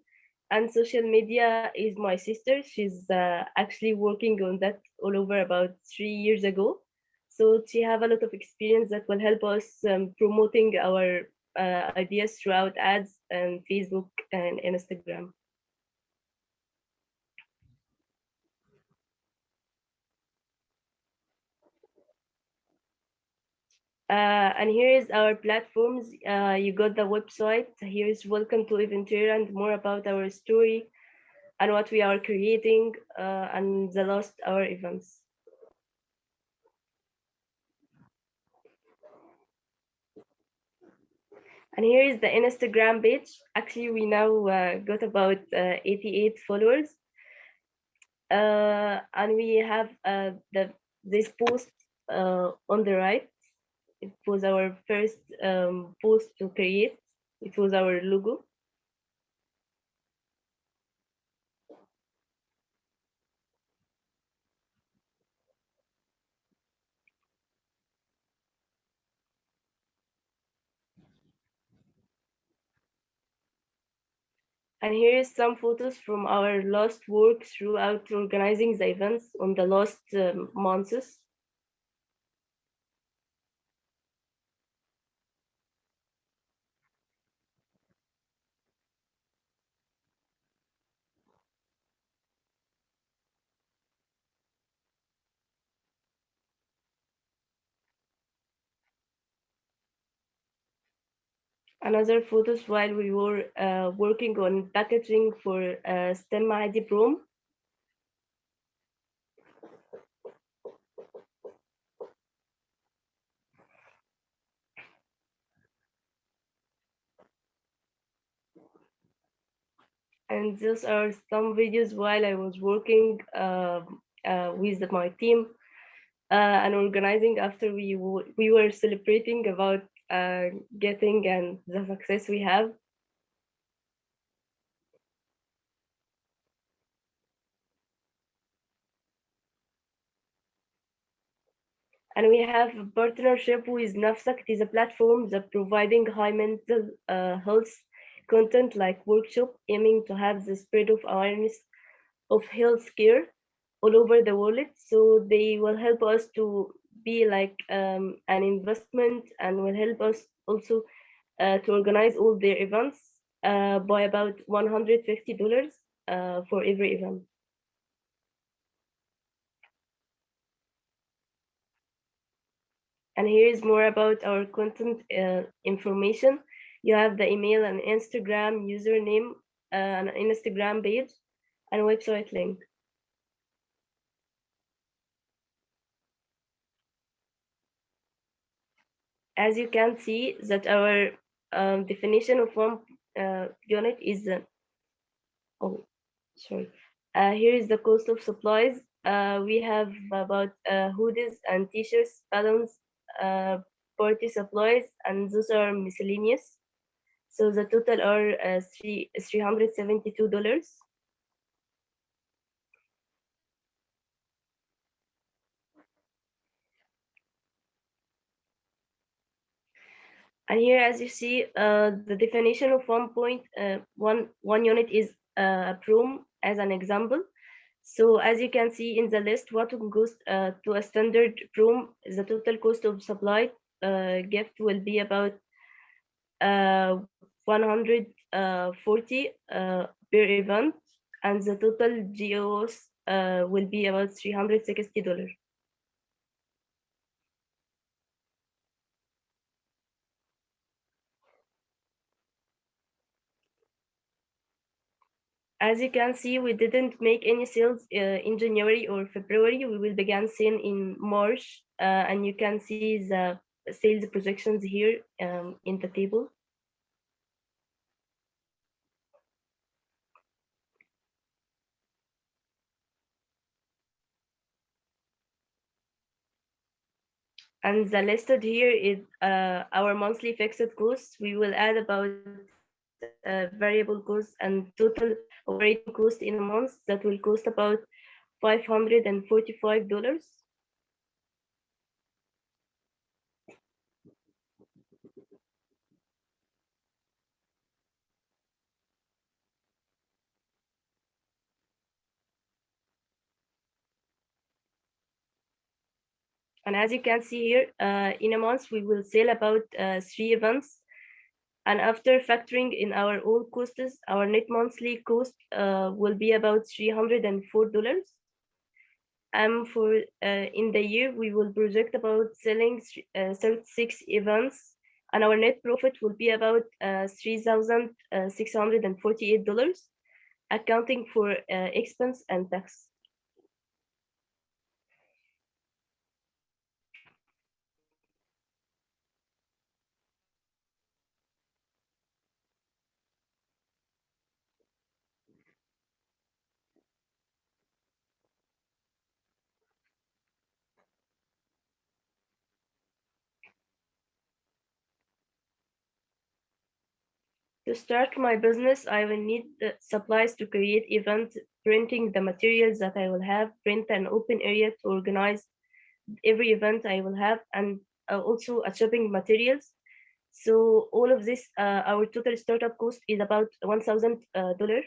And social media is my sister. She's actually working on that all over about 3 years ago. So she have a lot of experience that will help us promoting our ideas throughout ads and Facebook and Instagram. And here is our platforms. You got the website. Here is welcome to Eventura and more about our story and what we are creating and the last our events. And here is the Instagram page. Actually, we now got about 88 followers. And we have this post on the right. It was our first post to create. It was our logo. And here is some photos from our last work throughout organizing the events on the last months. Another photos while we were working on packaging for STEM Mahdi Prom. And those are some videos while I was working with my team and organizing after we were celebrating about getting and the success we have. And we have a partnership with Nafsak. It is a platform that providing high mental health content like workshop aiming to have the spread of awareness of health care all over the world. So they will help us to be like an investment and will help us also to organize all their events by about $150 for every event. And here is more about our content information. You have the email and Instagram username, an Instagram page, and website link. As you can see that our definition of one unit is, oh, sorry. Here is the cost of supplies. We have about hoodies and t-shirts, balloons, party supplies, and those are miscellaneous. So the total are $372. And here, as you see, the definition of one unit is a broom as an example. So as you can see in the list, what goes to a standard broom, the total cost of supply gift will be about 140 per event, and the total GOs will be about $360. As you can see, we didn't make any sales in January or February. We will begin selling in March, and you can see the sales projections here in the table. And the listed here is our monthly fixed costs. We will add about variable costs and total operating cost in a month that will cost about $545. And as you can see here, in a month, we will sell about 3 events. And after factoring in our own costs, our net monthly cost will be about $304. And for in the year, we will project about selling 36 events, and our net profit will be about $3,648, accounting for expense and tax. To start my business, I will need the supplies to create event, printing the materials that I will have, print an open area to organize every event I will have, and also a shopping materials. So all of this, our total startup cost is about $1,000.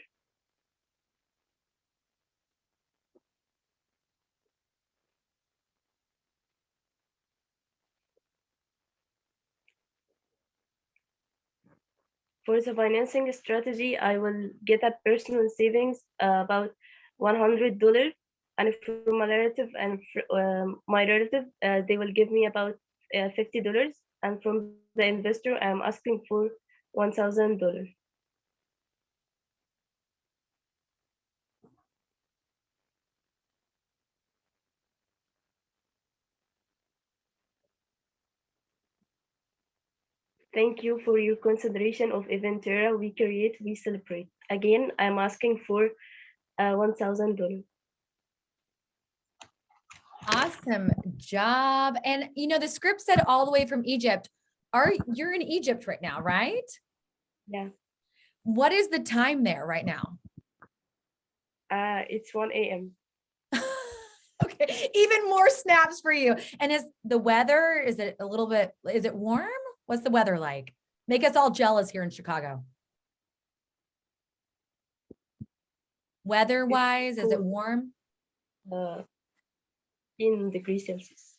For the financing strategy, I will get a personal savings about $100, and from my relative they will give me about $50, and from the investor, I'm asking for $1,000. Thank you for your consideration of Eventera. We create, we celebrate. Again, I'm asking for $1,000. Awesome job. And you know, the script said all the way from Egypt. You're in Egypt right now, right? Yeah. What is the time there right now? It's 1 a.m. Okay, even more snaps for you. And is the weather, is it warm? What's the weather like? Make us all jealous here in Chicago. Weather-wise, is it warm? 10 degrees Celsius.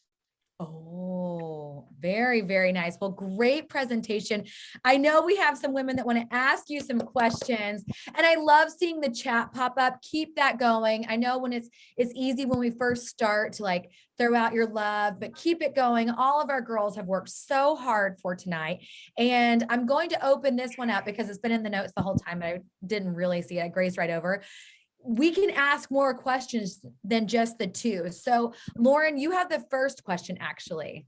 Oh, Very, very nice. Well, great presentation. I know we have some women that want to ask you some questions, and I love seeing the chat pop up. Keep that going. I know when it's easy when we first start to like throw out your love, but keep it going. All of our girls have worked so hard for tonight, and I'm going to open this one up because it's been in the notes the whole time, but I didn't really see it. I grazed right over. We can ask more questions than just the two. So Lauren, you have the first question actually.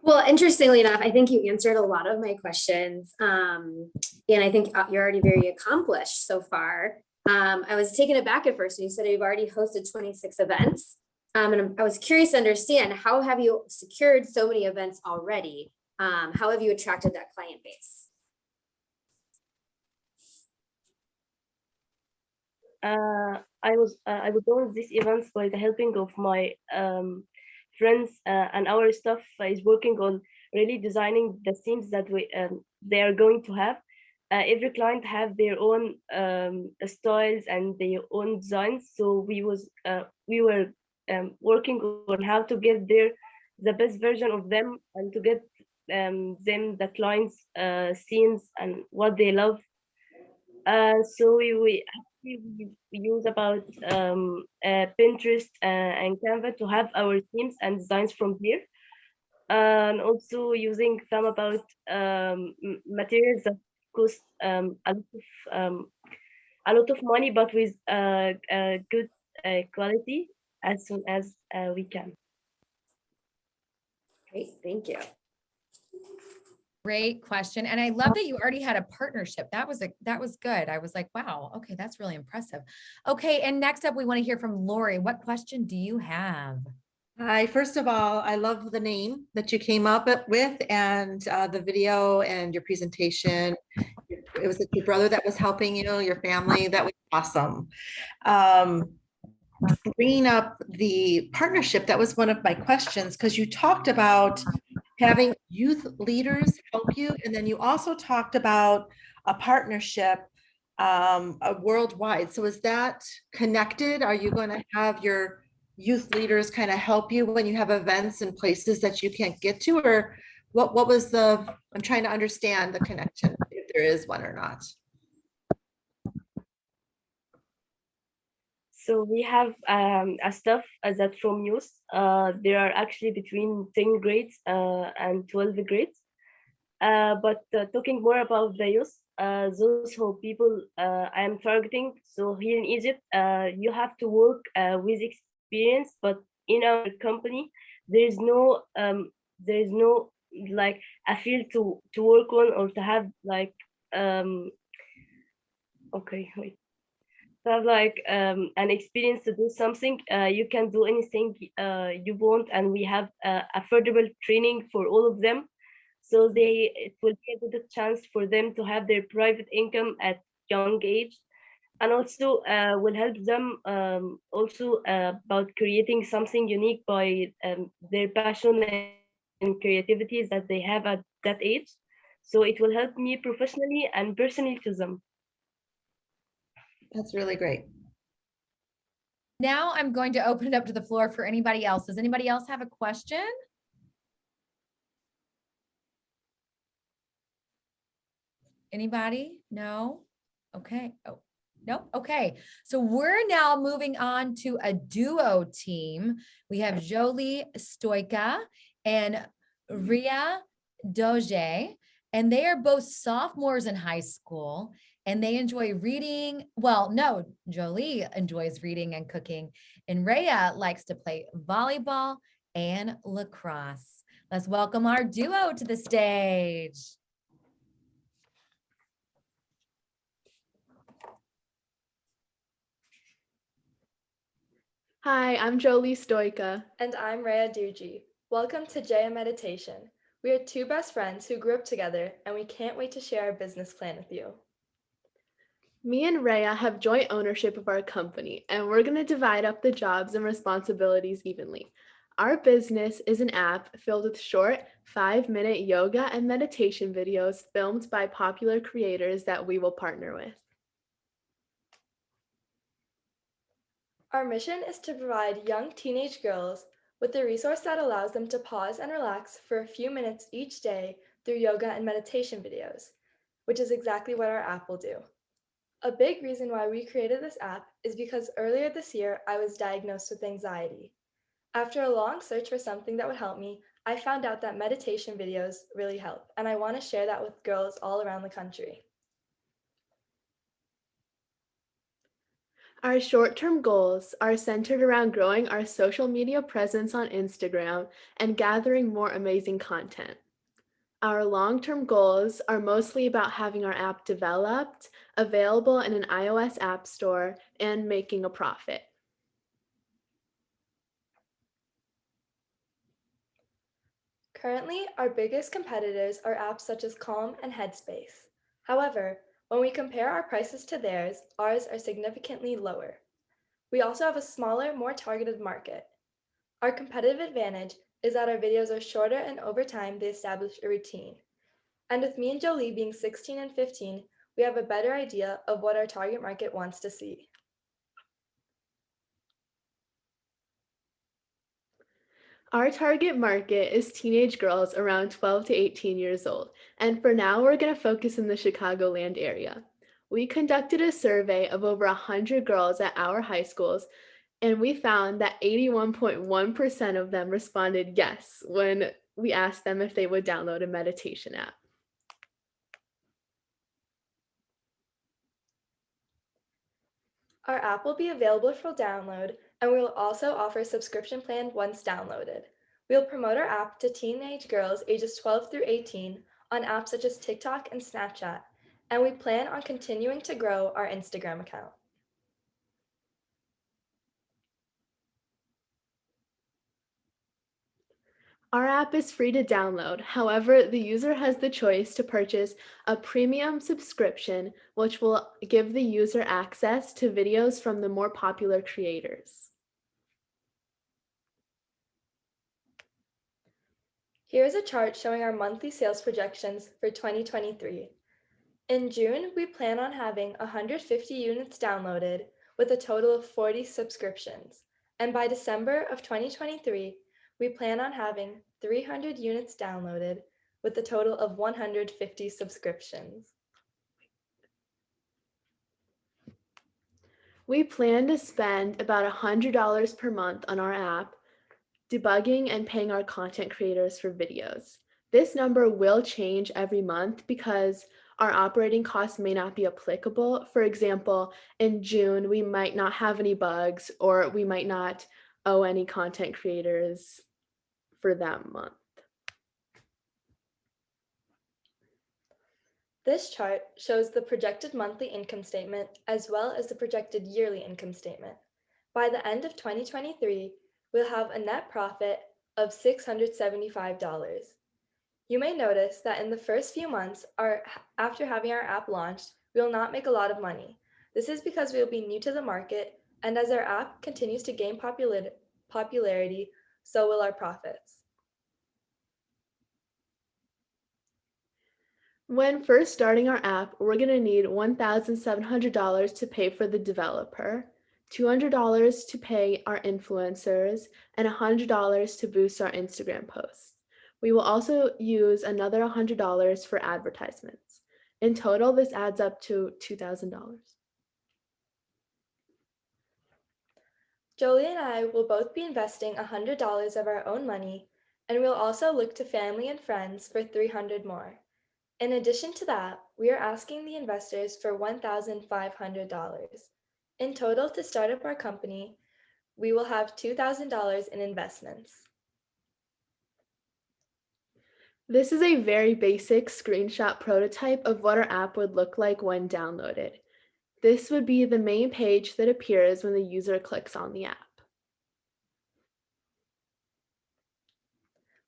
Well, interestingly enough, I think you answered a lot of my questions. And I think you're already very accomplished so far. I was taken aback at first when you said you've already hosted 26 events. And I was curious to understand, how have you secured so many events already? How have you attracted that client base? I was doing these events by the helping of my friends, and our staff is working on really designing the themes that they are going to have. Every client have their own styles and their own designs, so we were working on how to get the best version of them and to get them the clients scenes and what they love. So we use about Pinterest and Canva to have our themes and designs from here, and also using some about materials that cost a lot of money, but with good quality as soon as we can. Great, thank you. Great question. And I love that you already had a partnership. That was good. I was like, wow, okay, that's really impressive. Okay, and next up we want to hear from Lori. What question do you have? Hi, first of all, I love the name that you came up with and the video and your presentation. It was your brother that was helping you, your family. That was awesome. Bringing up the partnership, that was one of my questions, because you talked about having youth leaders help you, and then you also talked about a partnership worldwide. So is that connected? Are you going to have your youth leaders kind of help you when you have events in places that you can't get to, or what was I'm trying to understand the connection, if there is one or not. So we have a staff that from youth. There are actually between 10 grades and 12 grades. But talking more about the youth, those who people I am targeting. So here in Egypt, you have to work with experience, but in our company, there is no like a field to work on or to have like okay, wait. Have like an experience to do something. You can do anything you want, and we have affordable training for all of them, so it will be a good chance for them to have their private income at young age, and also will help them also about creating something unique by their passion and creativities that they have at that age. So it will help me professionally and personally to them. That's really great. Now I'm going to open it up to the floor for anybody else. Does anybody else have a question? Anybody? No? Okay. Oh, nope. Okay. So we're now moving on to a duo team. We have Jolie Stoika and Ria Doge, and they are both sophomores in high school. And they enjoy reading. Well, no, Jolie enjoys reading and cooking. And Rhea likes to play volleyball and lacrosse. Let's welcome our duo to the stage. Hi, I'm Jolie Stoika. And I'm Rhea Duji. Welcome to Jaya Meditation. We are two best friends who grew up together, and we can't wait to share our business plan with you. Me and Rhea have joint ownership of our company, and we're going to divide up the jobs and responsibilities evenly. Our business is an app filled with short 5-minute yoga and meditation videos filmed by popular creators that we will partner with. Our mission is to provide young teenage girls with a resource that allows them to pause and relax for a few minutes each day through yoga and meditation videos, which is exactly what our app will do. A big reason why we created this app is because earlier this year, I was diagnosed with anxiety. After a long search for something that would help me, I found out that meditation videos really help, and I want to share that with girls all around the country. Our short-term goals are centered around growing our social media presence on Instagram and gathering more amazing content. Our long-term goals are mostly about having our app developed, available in an iOS app store, and making a profit. Currently, our biggest competitors are apps such as Calm and Headspace. However, when we compare our prices to theirs, ours are significantly lower. We also have a smaller, more targeted market. Our competitive advantage is that our videos are shorter and over time they establish a routine. And with me and Jolie being 16 and 15, we have a better idea of what our target market wants to see. Our target market is teenage girls around 12 to 18 years old, and for now we're going to focus in the Chicagoland area. We conducted a survey of over 100 girls at our high schools, and we found that 81.1% of them responded yes when we asked them if they would download a meditation app. Our app will be available for download, and we will also offer a subscription plan once downloaded. We will promote our app to teenage girls ages 12 through 18 on apps such as TikTok and Snapchat, and we plan on continuing to grow our Instagram account. Our app is free to download. However, the user has the choice to purchase a premium subscription, which will give the user access to videos from the more popular creators. Here is a chart showing our monthly sales projections for 2023. In June, we plan on having 150 units downloaded with a total of 40 subscriptions. And by December of 2023, we plan on having 300 units downloaded with a total of 150 subscriptions. We plan to spend about $100 per month on our app, debugging and paying our content creators for videos. This number will change every month because our operating costs may not be applicable. For example, in June, we might not have any bugs, or we might not owe any content creators for that month. This chart shows the projected monthly income statement as well as the projected yearly income statement. By the end of 2023, we'll have a net profit of $675. You may notice that in the first few months after having our app launched, we will not make a lot of money. This is because we will be new to the market, and as our app continues to gain popularity, so will our profits. When first starting our app, we're going to need $1,700 to pay for the developer, $200 to pay our influencers, and $100 to boost our Instagram posts. We will also use another $100 for advertisements. In total, this adds up to $2,000. Jolie and I will both be investing $100 of our own money, and we'll also look to family and friends for $300 more. In addition to that, we are asking the investors for $1,500. In total, to start up our company, we will have $2,000 in investments. This is a very basic screenshot prototype of what our app would look like when downloaded. This would be the main page that appears when the user clicks on the app.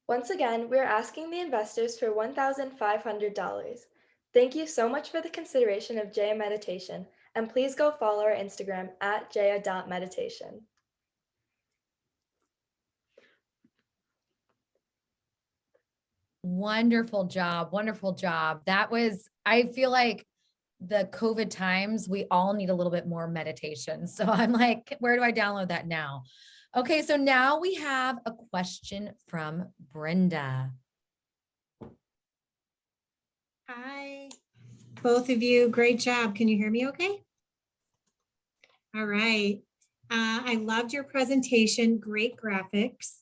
Once again, we are asking the investors for $1,500. Thank you so much for the consideration of Jaya Meditation, and please go follow our Instagram at jaya.meditation. Wonderful job. Wonderful job. I feel like the COVID times, we all need a little bit more meditation. So I'm like, where do I download that now? Okay, so now we have a question from Brenda. Hi, both of you. Great job. Can you hear me okay? All right. I loved your presentation. Great graphics.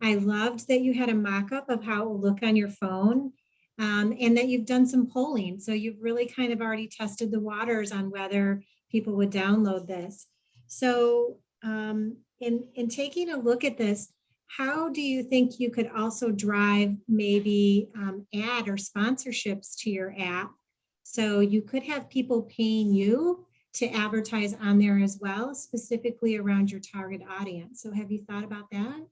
I loved that you had a mock-up of how it will look on your phone, and that you've done some polling. So you've really kind of already tested the waters on whether people would download this. So in taking a look at this, how do you think you could also drive maybe ad or sponsorships to your app? So you could have people paying you to advertise on there as well, specifically around your target audience. So have you thought about that?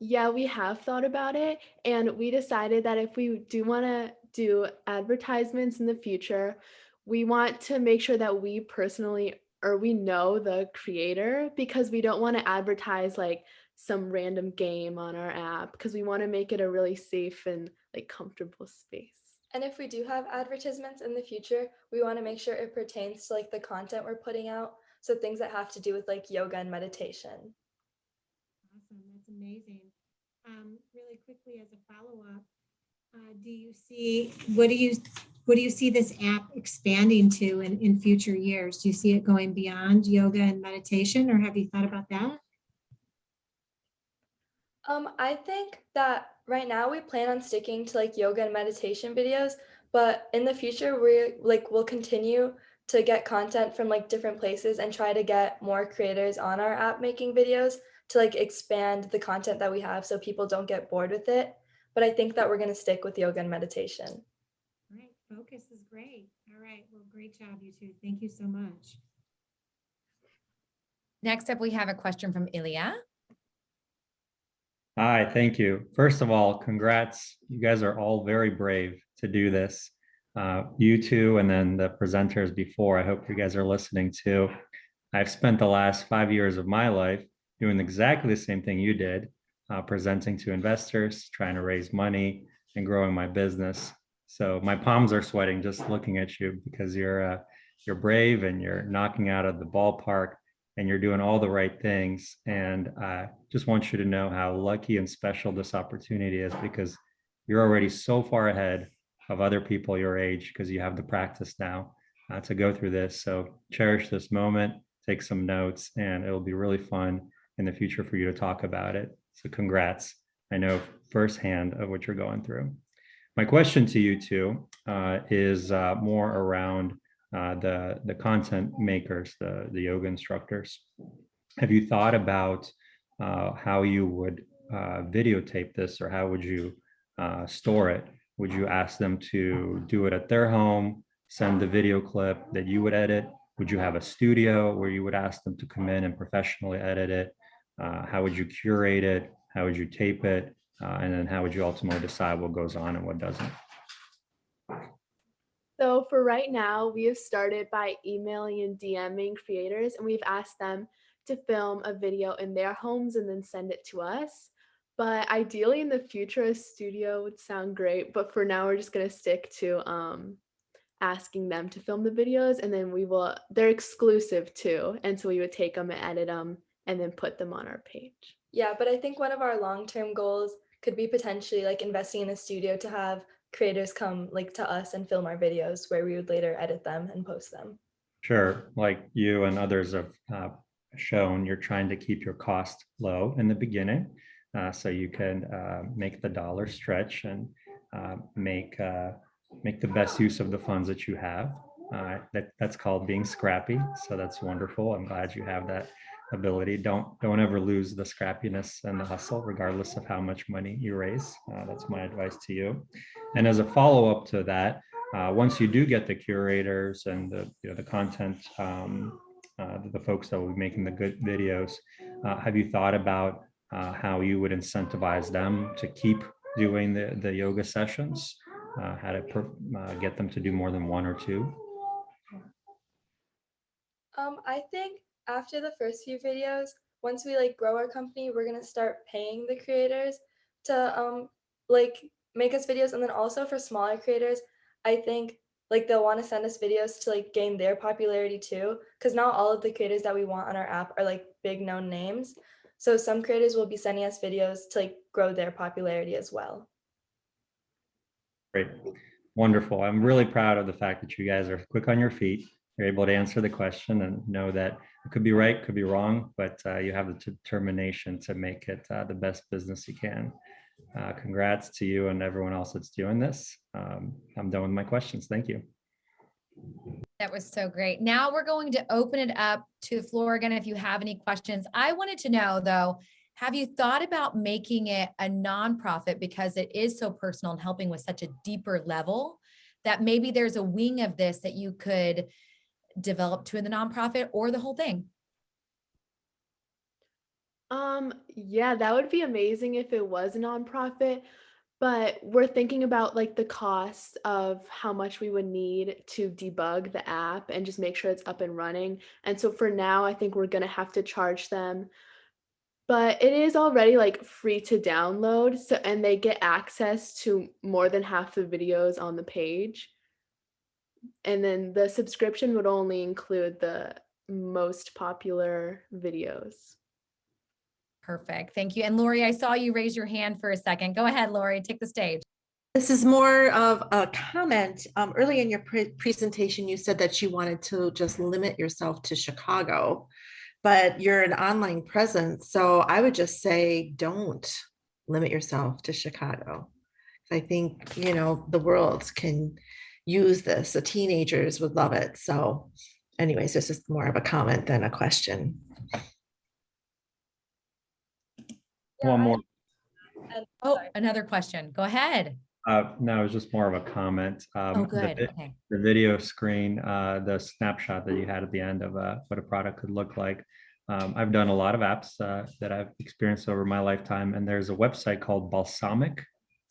Yeah, we have thought about it, and we decided that if we do want to do advertisements in the future, we want to make sure that we personally or we know the creator, because we don't want to advertise like some random game on our app, because we want to make it a really safe and like comfortable space. And if we do have advertisements in the future, we want to make sure it pertains to like the content we're putting out. So things that have to do with like yoga and meditation. Awesome, that's amazing. Really quickly as a follow-up, do you see, what do you see this app expanding to in future years? Do you see it going beyond yoga and meditation, or have you thought about that? I think that right now we plan on sticking to like yoga and meditation videos, but in the future we'll continue to get content from like different places and try to get more creators on our app making videos to like expand the content that we have so people don't get bored with it. But I think that we're going to stick with yoga and meditation. All right, focus is great. All right, well, great job, you two. Thank you so much. Next up, we have a question from Ilya. Hi, thank you. First of all, congrats. You guys are all very brave to do this. You two and then the presenters before, I hope you guys are listening too. I've spent the last 5 years of my life doing exactly the same thing you did, presenting to investors, trying to raise money and growing my business. So my palms are sweating just looking at you because you're brave and you're knocking out of the ballpark and you're doing all the right things. And I just want you to know how lucky and special this opportunity is, because you're already so far ahead of other people your age because you have the practice now to go through this. So cherish this moment, take some notes, and it'll be really fun in the future for you to talk about it. So congrats. I know firsthand of what you're going through. My question to you two is more around the content makers, the yoga instructors. Have you thought about how you would videotape this, or how would you store it? Would you ask them to do it at their home, send the video clip that you would edit? Would you have a studio where you would ask them to come in and professionally edit it? How would you curate it? How would you tape it? And then how would you ultimately decide what goes on and what doesn't? So for right now, we have started by emailing and DMing creators, and we've asked them to film a video in their homes and then send it to us. But ideally in the future, a studio would sound great. But for now, we're just going to stick to asking them to film the videos, and then they're exclusive too. And so we would take them and edit them and then put them on our page. Yeah, but I think one of our long-term goals could be potentially like investing in a studio to have creators come like to us and film our videos where we would later edit them and post them. Sure, like you and others have shown, you're trying to keep your cost low in the beginning, so you can make the dollar stretch and make the best use of the funds that you have. That's called being scrappy. So that's wonderful. I'm glad you have that ability. Don't ever lose the scrappiness and the hustle, regardless of how much money you raise. That's my advice to you. And as a follow-up to that, once you do get the curators and the content, the folks that will be making the good videos, have you thought about how you would incentivize them to keep doing the yoga sessions? How to get them to do more than one or two? I think after the first few videos, once we like grow our company, we're gonna start paying the creators to like make us videos. And then also for smaller creators, I think Like they'll want to send us videos to like gain their popularity too, because not all of the creators that we want on our app are like big known names. So some creators will be sending us videos to like grow their popularity as well. Great. Wonderful. I'm really proud of the fact that you guys are quick on your feet. You're able to answer the question and know that it could be right, could be wrong, but you have the determination to make it the best business you can. Congrats to you and everyone else that's doing this. I'm done with my questions. Thank you. That was so great. Now we're going to open it up to the floor again if you have any questions. I wanted to know though, have you thought about making it a nonprofit because it is so personal and helping with such a deeper level that maybe there's a wing of this that you could develop to the nonprofit or the whole thing? Yeah, that would be amazing if it was a nonprofit, but we're thinking about like the cost of how much we would need to debug the app and just make sure it's up and running. And so for now, I think we're going to have to charge them, but it is already like free to download. So, and they get access to more than half the videos on the page. And then the subscription would only include the most popular videos. Perfect. Thank you. And Lori, I saw you raise your hand for a second. Go ahead, Lori, take the stage. This is more of a comment. Early in your presentation, you said that you wanted to just limit yourself to Chicago, but you're an online presence. So I would just say, don't limit yourself to Chicago. I think, you know, the world can use this. The teenagers would love it. So anyways, this is more of a comment than a question. One more. Oh, another question. Go ahead. No, it was just more of a comment. Oh, good. Okay. The video screen, the snapshot that you had at the end of what a product could look like. I've done a lot of apps that I've experienced over my lifetime, and there's a website called Balsamiq.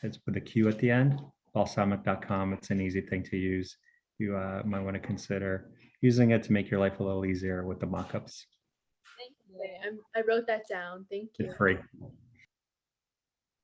It's with a Q at the end, balsamiq.com. It's an easy thing to use. You might want to consider using it to make your life a little easier with the mockups. Thank you. I wrote that down. Thank you. It's free.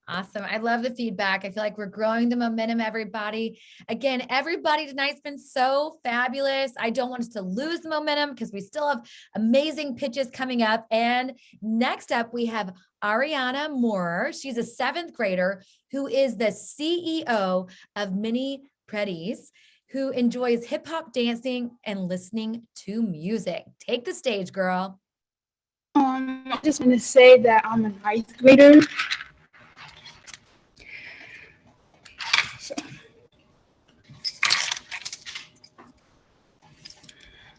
Awesome. I love the feedback. I feel like we're growing the momentum, everybody. Again, everybody tonight's been so fabulous. I don't want us to lose the momentum because we still have amazing pitches coming up. And next up, we have Ariana Moore. She's a 7th grader who is the CEO of Mini Pretties, who enjoys hip hop dancing and listening to music. Take the stage, girl. I just want to say that I'm a 9th grader.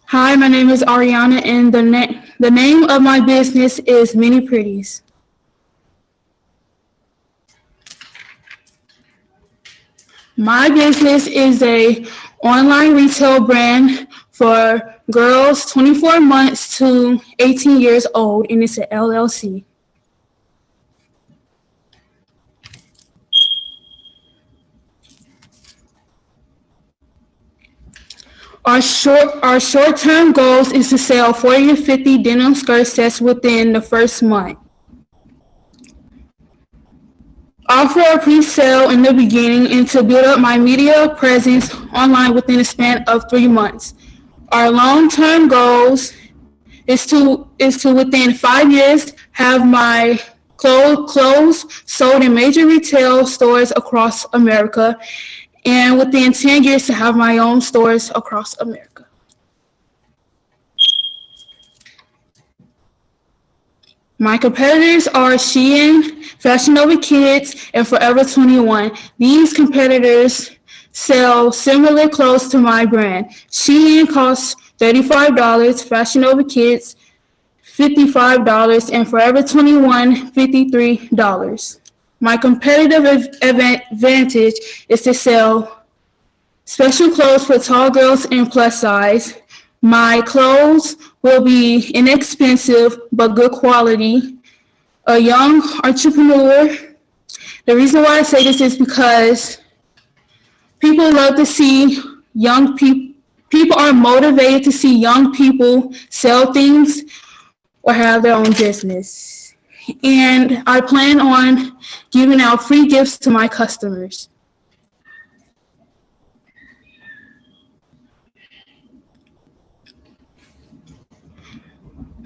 Hi, my name is Ariana, and the name of my business is Mini Pretties. My business is a online retail brand for girls 24 months to 18 years old, and it's an LLC. Our short-term goals is to sell 40 to 50 denim skirt sets within the first month. Offer a pre-sale in the beginning and to build up my media presence online within a span of 3 months. Our long-term goals is to within 5 years have my clothes sold in major retail stores across America, and within 10 years to have my own stores across America. My competitors are Shein, Fashion Nova Kids, and Forever 21. These competitors sell similar clothes to my brand. Shein costs $35, Fashion Nova Kids $55, and Forever 21 $53. My competitive advantage is to sell special clothes for tall girls and plus size. My clothes will be inexpensive but good quality. A young entrepreneur. The reason why I say this is because people love to see young people. People are motivated to see young people sell things or have their own business. And I plan on giving out free gifts to my customers.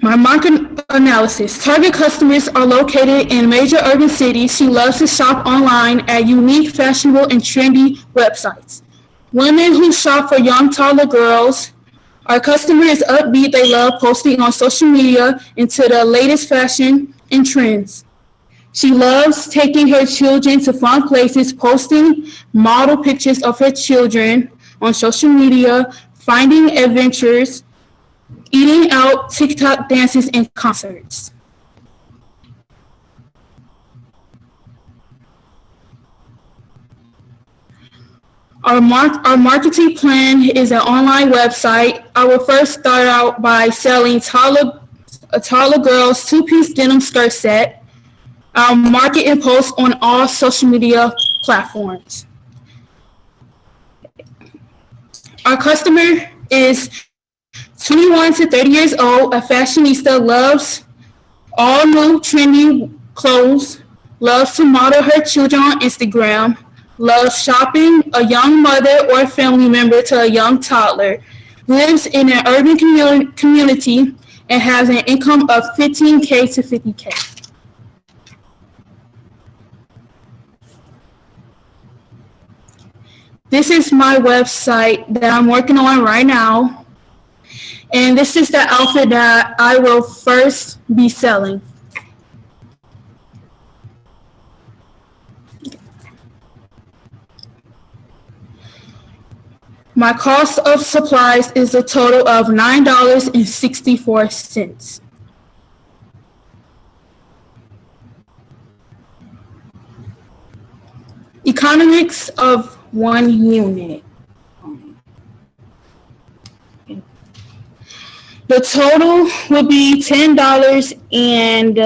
My market analysis. Target customers are located in major urban cities. She loves to shop online at unique, fashionable, and trendy websites. Women who shop for young toddler girls. Our customer is upbeat. They love posting on social media into the latest fashion and trends. She loves taking her children to fun places, posting model pictures of her children on social media, finding adventures, eating out, TikTok dances, and concerts. Our marketing plan is an online website. I will first start out by selling a toddler girl's two-piece denim skirt set. I'll market and post on all social media platforms. Our customer is 21 to 30 years old, a fashionista, loves all new trendy clothes, loves to model her children on Instagram, loves shopping, a young mother or family member to a young toddler, lives in an urban community, and has an income of $15K to $50K. This is my website that I'm working on right now. And this is the outfit that I will first be selling. My cost of supplies is a total of $9.64. Economics of 1 unit. The total will be $10 and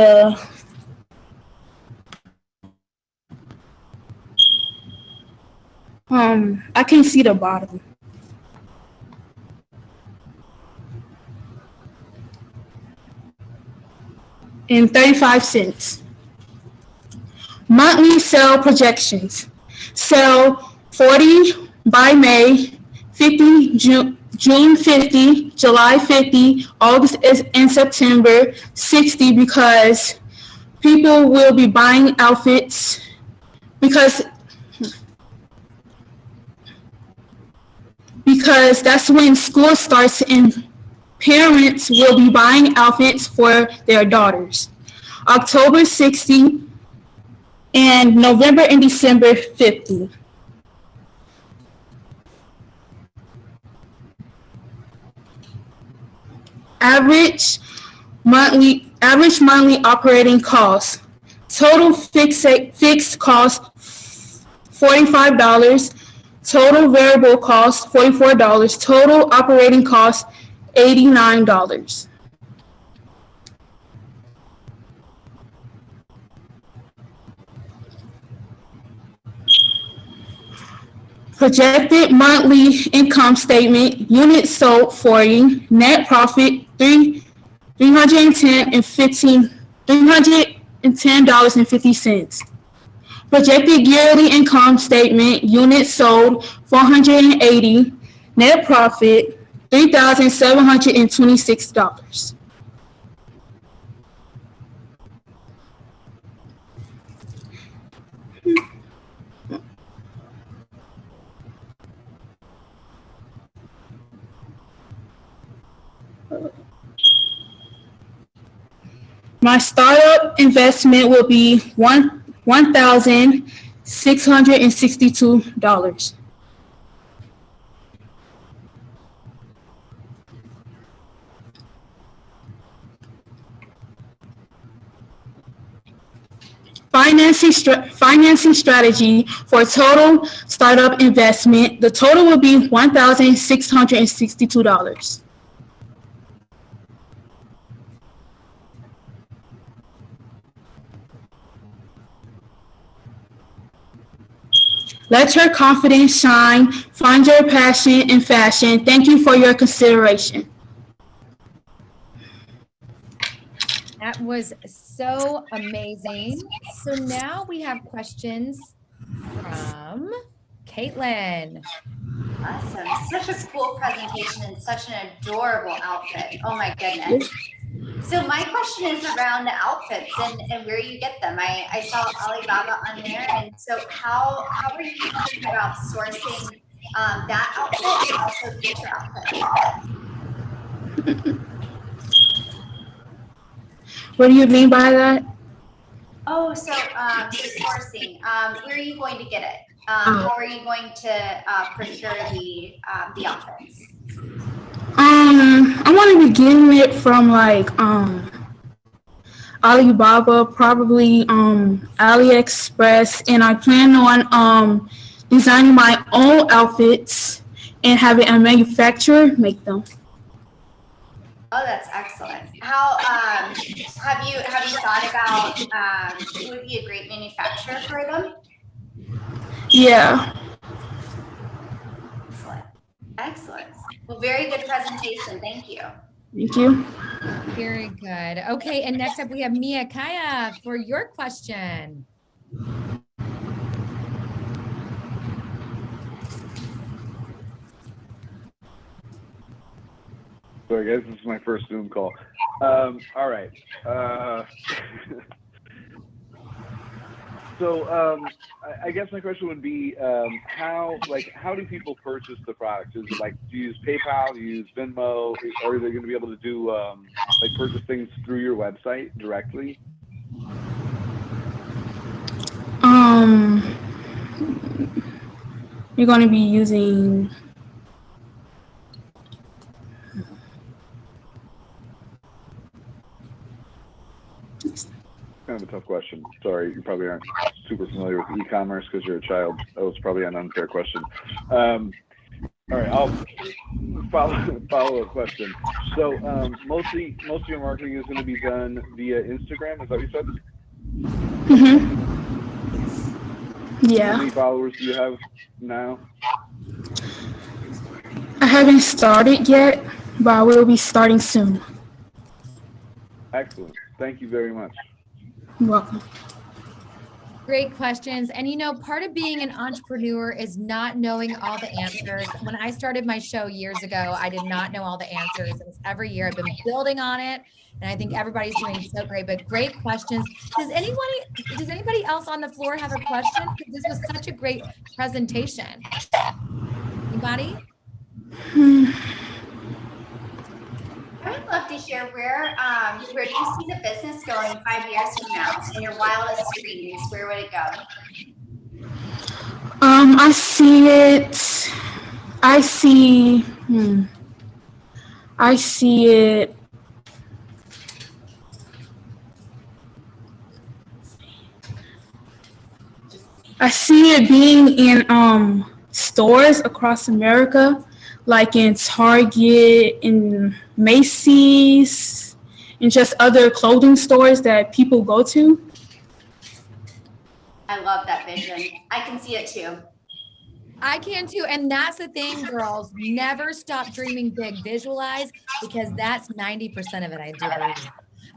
I can see the bottom. And 35 cents. Monthly sale projections. Sell 40 by May, 50 June 50, July 50, August and September 60 because people will be buying outfits because that's when school starts and parents will be buying outfits for their daughters. October 60 and November and December 50. Average monthly operating costs. Total fixed cost $45. Total variable cost $44. Total operating cost $89. Projected monthly income statement, units sold 40, net profit $310.50. Projected yearly income statement, units sold 480, net profit $3,726. My startup investment will be $1,662. Financing strategy for total startup investment. The total will be $1,662. Let your confidence shine. Find your passion in fashion. Thank you for your consideration. That was so amazing. So now we have questions from Caitlin. Awesome. Such a cool presentation and such an adorable outfit. Oh my goodness. So my question is around the outfits and where you get them. I saw Alibaba on there, and so how are you thinking about sourcing that outfit and also future outfits? What do you mean by that? Oh, so sourcing. Where are you going to get it? How are you going to procure the outfits? I want to be getting it from like Alibaba, probably AliExpress, and I plan on designing my own outfits and having a manufacturer make them. Oh, that's excellent. How have you thought about who would be a great manufacturer for them? Yeah. Excellent. Excellent. Well, very good presentation. Thank you. Thank you. Very good. Okay, and next up we have Mia Kaya for your question. Sorry, guys, this is my first Zoom call. All right. So I guess my question would be, how do people purchase the products? Is it like, do you use PayPal? Do you use Venmo? Or are they going to be able to do like purchase things through your website directly? You're going to be using. Kind of a tough question. Sorry, you probably aren't super familiar with e-commerce because you're a child. That was probably an unfair question. All right, I'll follow-up question. So mostly your marketing is going to be done via Instagram. Is that what you said? Yeah. How many followers do you have now? I haven't started yet, but I will be starting soon. Excellent. Thank you very much. You're welcome. Great questions. And you know, part of being an entrepreneur is not knowing all the answers. When I started my show years ago, I did not know all the answers. It was every year I've been building on it. And I think everybody's doing so great, but great questions. Does anybody else on the floor have a question? Because this was such a great presentation. Anybody? I would love to hear where do you see the business going 5 years from now? In your wildest dreams, where would it go? I see it. I see it. I see it being in stores across America, like in Target, in Macy's, and just other clothing stores that people go to. I love that vision. I can see it too. I can too. And that's the thing, girls, never stop dreaming big, visualize, because that's 90% of it, I do believe.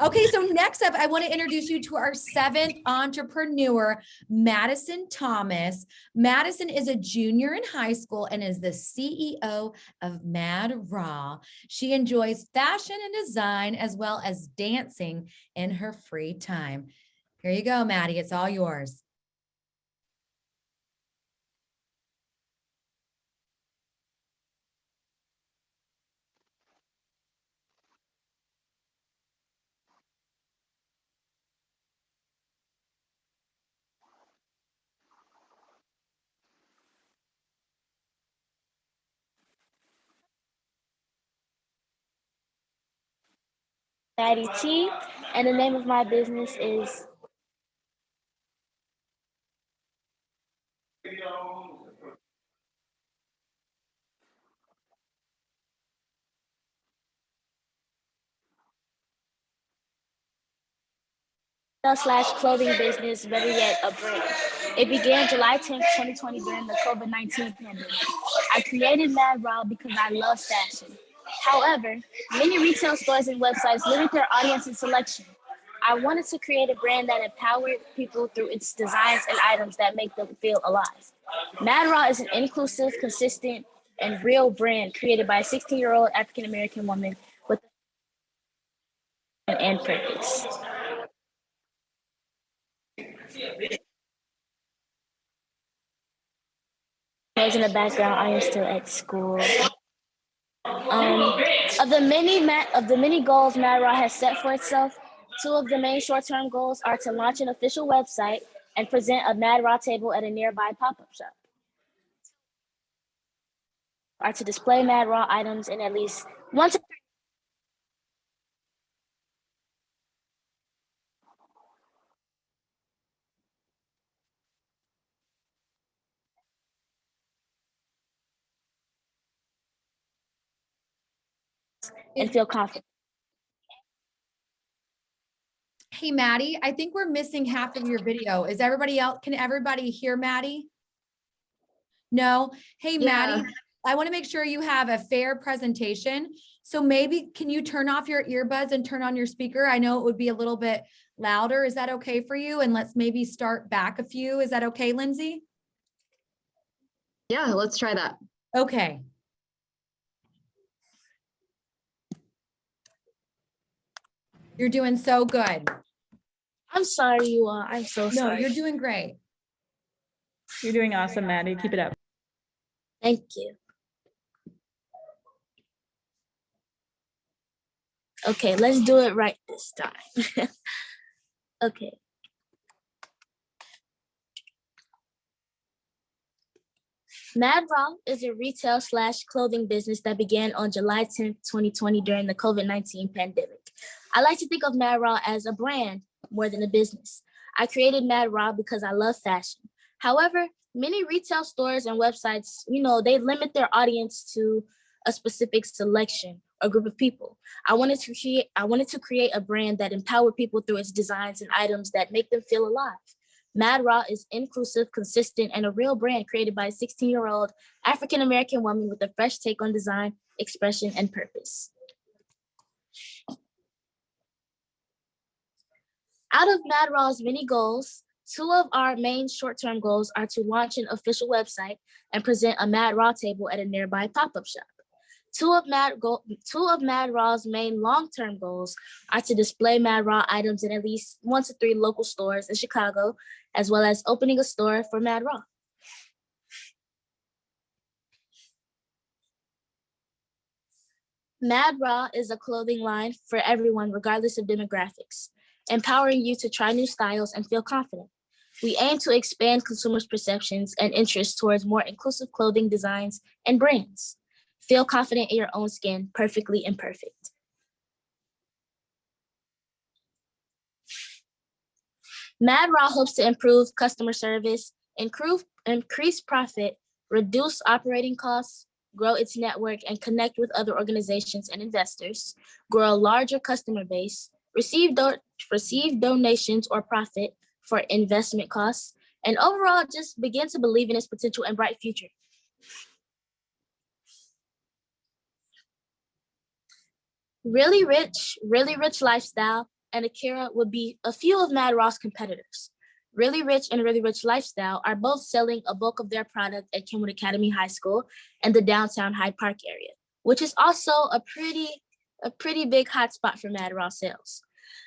Okay, so next up, I want to introduce you to our 7th entrepreneur, Madison Thomas. Madison is a junior in high school and is the CEO of Mad Raw. She enjoys fashion and design as well as dancing in her free time. Here you go, Maddie. It's all yours. Maddie T, and the name of my business is slash clothing business, better yet, a brand. It began July 10th, 2020 during the COVID-19 pandemic. I created Mad Raw because I love fashion. However, many retail stores and websites limit their audience and selection. I wanted to create a brand that empowered people through its designs and items that make them feel alive. Mad Raw is an inclusive, consistent, and real brand created by a 16-year-old African-American woman with and purpose. As in the background, I am still at school. Of the many goals Mad Raw has set for itself, two of the main short-term goals are to launch an official website and present a Mad Raw table at a nearby pop-up shop. Are to display Mad Raw items in at least 1 to 3 and feel confident. Hey, Maddie, I think we're missing half of your video. Is everybody else? Can everybody hear Maddie? No? Hey, Maddie, I want to make sure you have a fair presentation. So maybe can you turn off your earbuds and turn on your speaker? I know it would be a little bit louder. Is that okay for you? And let's maybe start back a few. Is that okay, Lindsay? Yeah, let's try that. Okay. You're doing so good. I'm sorry, you all. I'm so sorry. No, you're doing great. You're doing awesome, Maddie. Keep it up. Thank you. Okay, let's do it right this time. Okay. Mad Raw is a retail/clothing business that began on July 10th, 2020 during the COVID-19 pandemic. I like to think of Mad Raw as a brand more than a business. I created Mad Raw because I love fashion. However, many retail stores and websites, they limit their audience to a specific selection or group of people. I wanted to create a brand that empowered people through its designs and items that make them feel alive. Mad Raw is inclusive, consistent, and a real brand created by a 16-year-old African-American woman with a fresh take on design, expression, and purpose. Out of Mad Raw's many goals, two of our main short-term goals are to launch an official website and present a Mad Raw table at a nearby pop-up shop. Two of Mad Raw's main long-term goals are to display Mad Raw items in at least 1 to 3 local stores in Chicago, as well as opening a store for Mad Raw. Mad Raw is a clothing line for everyone, regardless of demographics, empowering you to try new styles and feel confident. We aim to expand consumers' perceptions and interests towards more inclusive clothing designs and brands. Feel confident in your own skin, perfectly imperfect. Mad Raw hopes to improve customer service, increase profit, reduce operating costs, grow its network, and connect with other organizations and investors, grow a larger customer base, receive donations or profit for investment costs, and overall just begin to believe in its potential and bright future. Really Rich Lifestyle and Akira would be a few of Mad Raw's competitors. Really Rich and Really Rich Lifestyle are both selling a bulk of their product at Kenwood Academy High School and the downtown Hyde Park area, which is also a pretty big hotspot for Mad Raw sales.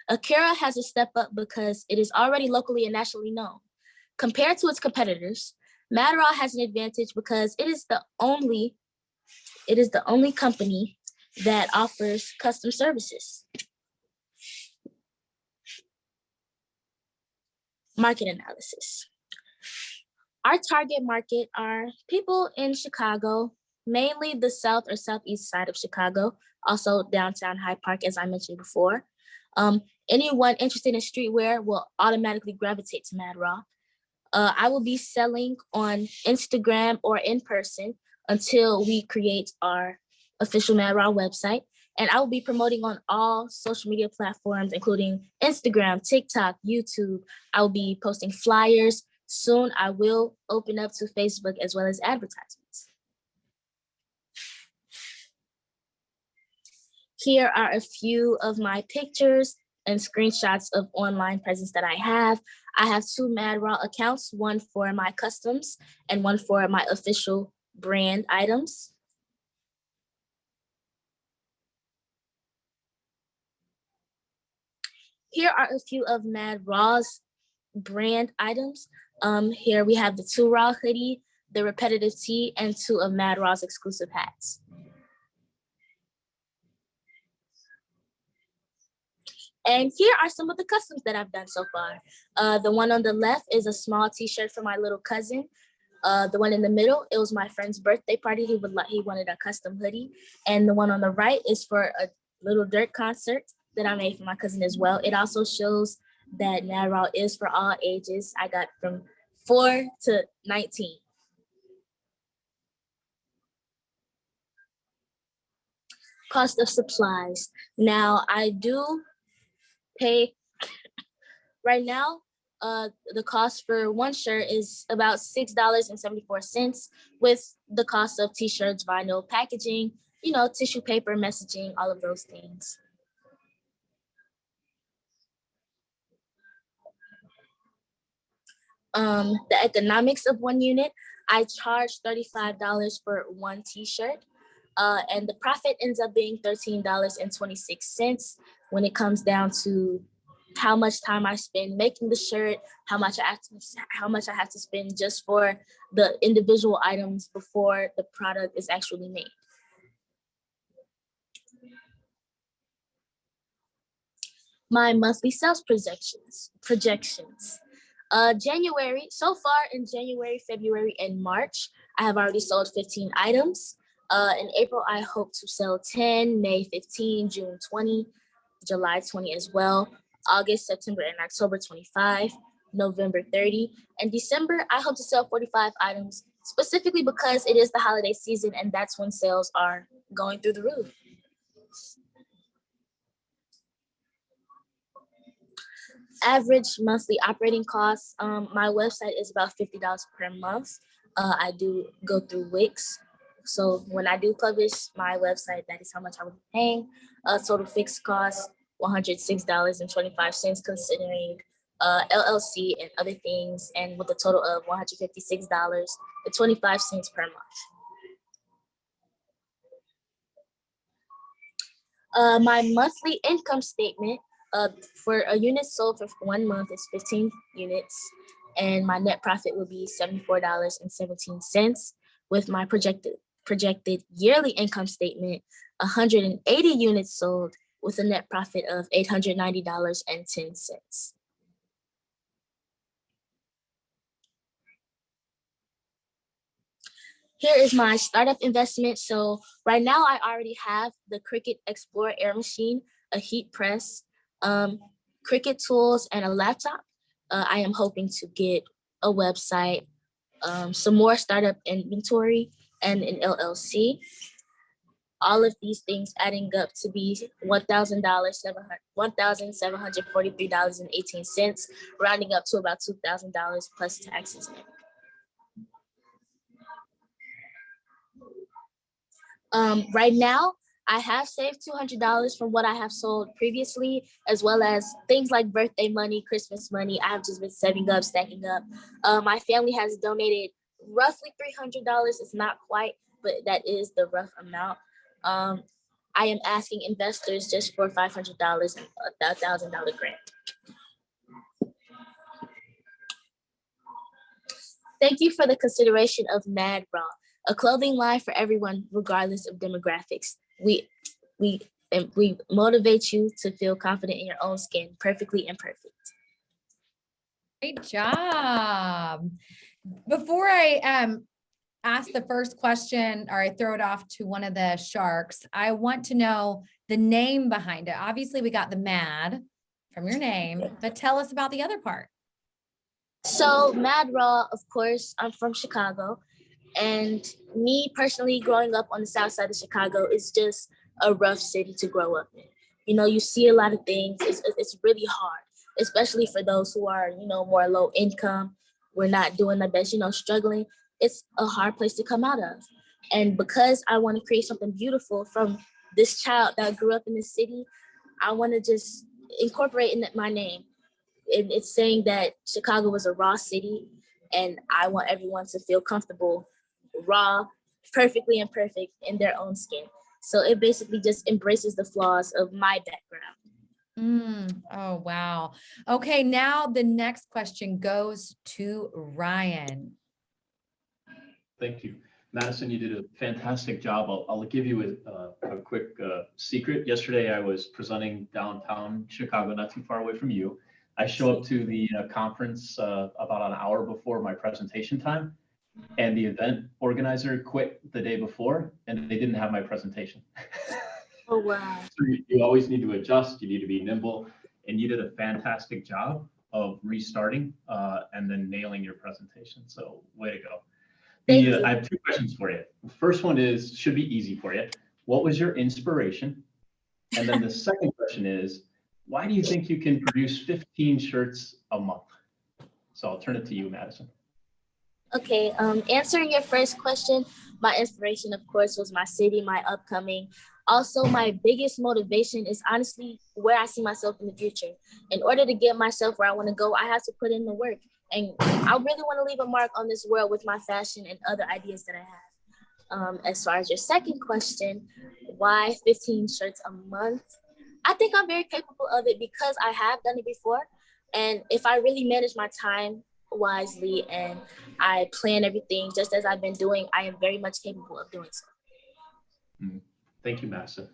Akira has a step up because it is already locally and nationally known. Compared to its competitors, Mad Raw has an advantage because it is the only company that offers custom services. Market analysis. Our target market are people in Chicago, mainly the south or southeast side of Chicago, also downtown Hyde Park, as I mentioned before. Anyone interested in streetwear will automatically gravitate to Mad Raw. I will be selling on Instagram or in person until we create our official Mad Raw website. And I will be promoting on all social media platforms, including Instagram, TikTok, YouTube. I will be posting flyers. Soon I will open up to Facebook as well as advertisements. Here are a few of my pictures and screenshots of online presence that I have. I have 2 Mad Raw accounts, one for my customs and one for my official brand items. Here are a few of Mad Raw's brand items. Here we have the 2 Raw hoodie, the repetitive tee, and 2 of Mad Raw's exclusive hats. And here are some of the customs that I've done so far. The one on the left is a small t-shirt for my little cousin. The one in the middle, it was my friend's birthday party. He wanted a custom hoodie. And the one on the right is for a little dirt concert that I made for my cousin as well. It also shows that Mad Raw is for all ages. I got from 4 to 19. Cost of supplies. Now I do pay, right now, the cost for one shirt is about $6.74 with the cost of t-shirts, vinyl packaging, tissue paper, messaging, all of those things. The economics of one unit, I charge $35 for one t-shirt, and the profit ends up being $13.26 when it comes down to how much time I spend making the shirt, how much I have to spend just for the individual items before the product is actually made. My monthly sales projections. January, so far in January, February, and March, I have already sold 15 items. In April, I hope to sell 10, May 15, June 20, July 20 as well, August, September, and October 25, November 30, and December, I hope to sell 45 items, specifically because it is the holiday season and that's when sales are going through the roof. Average monthly operating costs, my website is about $50 per month. I do go through Wix. So when I do publish my website, that is how much I would be paying. Total fixed cost, $106.25 considering LLC and other things, and with a total of $156.25 per month. My monthly income statement for a unit sold for 1 month is 15 units, and my net profit will be $74.17. With my projected yearly income statement, 180 units sold with a net profit of $890.10. Here is my startup investment. So right now I already have the Cricut Explorer Air Machine, a heat press, Cricut tools, and a laptop. I am hoping to get a website, some more startup inventory, and an LLC. All of these things adding up to be $1,743.18, rounding up to about $2,000 plus taxes. Right now, I have saved $200 from what I have sold previously, as well as things like birthday money, Christmas money. I have just been saving up, stacking up. My family has donated roughly $300. It's not quite, but that is the rough amount. I am asking investors just for $500 and a $1,000 grant. Thank you for the consideration of Mad Raw, a clothing line for everyone, regardless of demographics. We motivate you to feel confident in your own skin, perfectly imperfect. Great job. Before I ask the first question, or I throw it off to one of the sharks, I want to know the name behind it. Obviously, we got the Mad from your name, but tell us about the other part. So Mad Raw, of course, I'm from Chicago. And me personally, growing up on the south side of Chicago is just a rough city to grow up in. You see a lot of things. It's really hard, especially for those who are, more low income. We're not doing the best, struggling. It's a hard place to come out of. And because I want to create something beautiful from this child that grew up in the city, I want to just incorporate in my name. It's saying that Chicago was a raw city, and I want everyone to feel comfortable, raw, perfectly imperfect in their own skin. So it basically just embraces the flaws of my background. Oh, wow. Okay, now the next question goes to Ryan. Thank you. Madison, you did a fantastic job. I'll give you a quick secret. Yesterday, I was presenting downtown Chicago, not too far away from you. I show up to the conference about an hour before my presentation time, and the event organizer quit the day before, and they didn't have my presentation. Oh, wow. So you always need to adjust, you need to be nimble, and you did a fantastic job of restarting and then nailing your presentation. So way to go. I have two questions for you. The first one should be easy for you. What was your inspiration? And then the second question is, why do you think you can produce 15 shirts a month? So I'll turn it to you, Madison. Okay, answering your first question, my inspiration, of course, was my city, my upcoming. Also, my biggest motivation is honestly where I see myself in the future. In order to get myself where I want to go, I have to put in the work. And I really want to leave a mark on this world with my fashion and other ideas that I have. As far as your second question, why 15 shirts a month? I think I'm very capable of it because I have done it before. And if I really manage my time wisely and I plan everything just as I've been doing, I am very much capable of doing so. Thank you, Madison.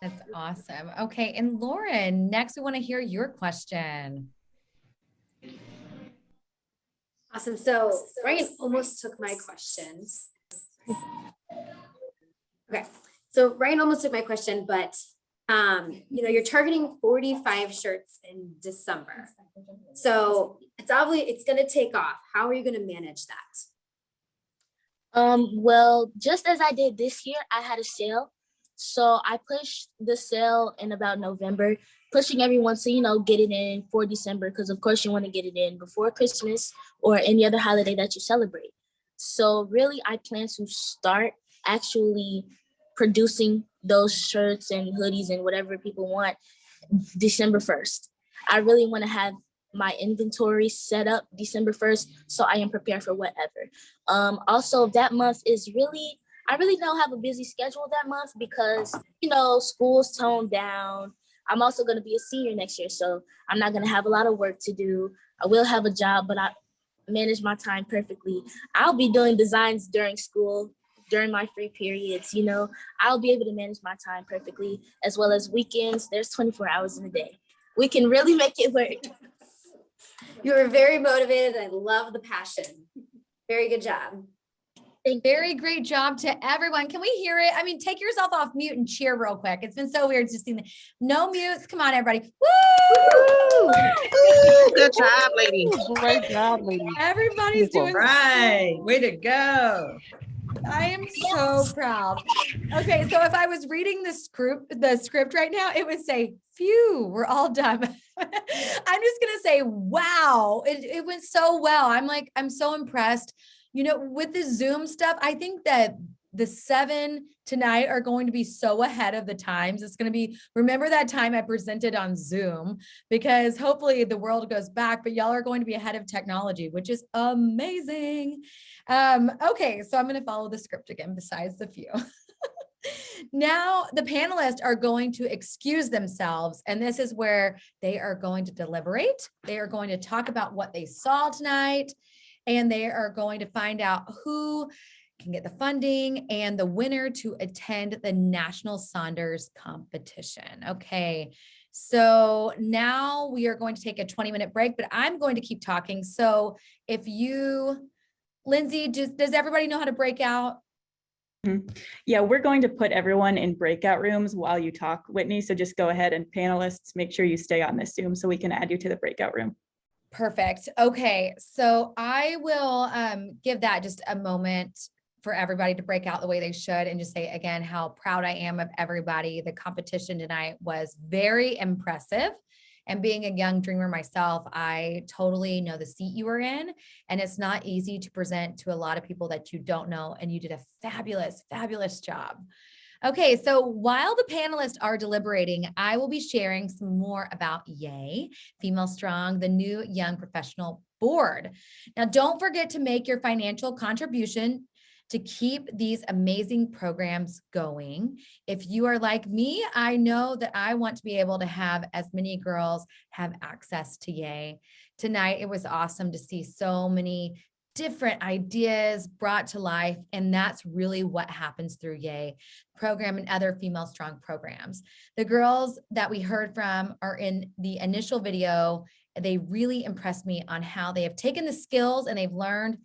That's awesome. Okay, and Lauren, next we want to hear your question. Awesome. So Ryan almost took my question. Okay. So Ryan almost took my question, but you're targeting 45 shirts in December. So it's going to take off. How are you going to manage that? Well, just as I did this year, I had a sale. So I pushed the sale in about November, pushing everyone to, get it in for December, because of course you want to get it in before Christmas or any other holiday that you celebrate. So really, I plan to start actually producing those shirts and hoodies and whatever people want December 1st. I really want to have my inventory set up December 1st, so I am prepared for whatever. Also, that month is I really don't have a busy schedule that month because, school's toned down. I'm also going to be a senior next year, so I'm not going to have a lot of work to do. I will have a job, but I manage my time perfectly. I'll be doing designs during school, during my free periods, I'll be able to manage my time perfectly, as well as weekends. There's 24 hours in a day. We can really make it work. You are very motivated. I love the passion. Very good job. Very great job to everyone. Can we hear it? I mean, take yourself off mute and cheer real quick. It's been so weird just seeing no mutes. Come on, everybody. Woo! Good job, ladies. Great job, ladies. Everybody's doing right. Way to go. I am so proud. Okay, so if I was reading the script right now, it would say, phew, we're all done. I'm just gonna say, wow, it went so well. I'm so impressed. With the Zoom stuff, I think that the 7 tonight are going to be so ahead of the times. It's going to be, remember that time I presented on Zoom, because hopefully the world goes back, but y'all are going to be ahead of technology, which is amazing. Okay, so I'm going to follow the script again, besides the few. Now the panelists are going to excuse themselves, and this is where they are going to deliberate. They are going to talk about what they saw tonight, and they are going to find out who can get the funding and the winner to attend the National Saunders competition. Okay, so now we are going to take a 20-minute break, but I'm going to keep talking. So if you, Lindsay, does everybody know how to break out? Yeah, we're going to put everyone in breakout rooms while you talk, Whitney. So just go ahead and panelists, make sure you stay on this Zoom so we can add you to the breakout room. Perfect. Okay, so I will give that just a moment for everybody to break out the way they should, and just say again how proud I am of everybody. The competition tonight was very impressive. And being a young dreamer myself, I totally know the seat you were in, and it's not easy to present to a lot of people that you don't know, and you did a fabulous, fabulous job. Okay, so while the panelists are deliberating, I will be sharing some more about YAY, Female Strong, the new Young Professional Board. Now, don't forget to make your financial contribution to keep these amazing programs going. If you are like me, I know that I want to be able to have as many girls have access to Yay. Tonight, it was awesome to see so many different ideas brought to life. And that's really what happens through Yay program and other female strong programs. The girls that we heard from are in the initial video. They really impressed me on how they have taken the skills and they've learned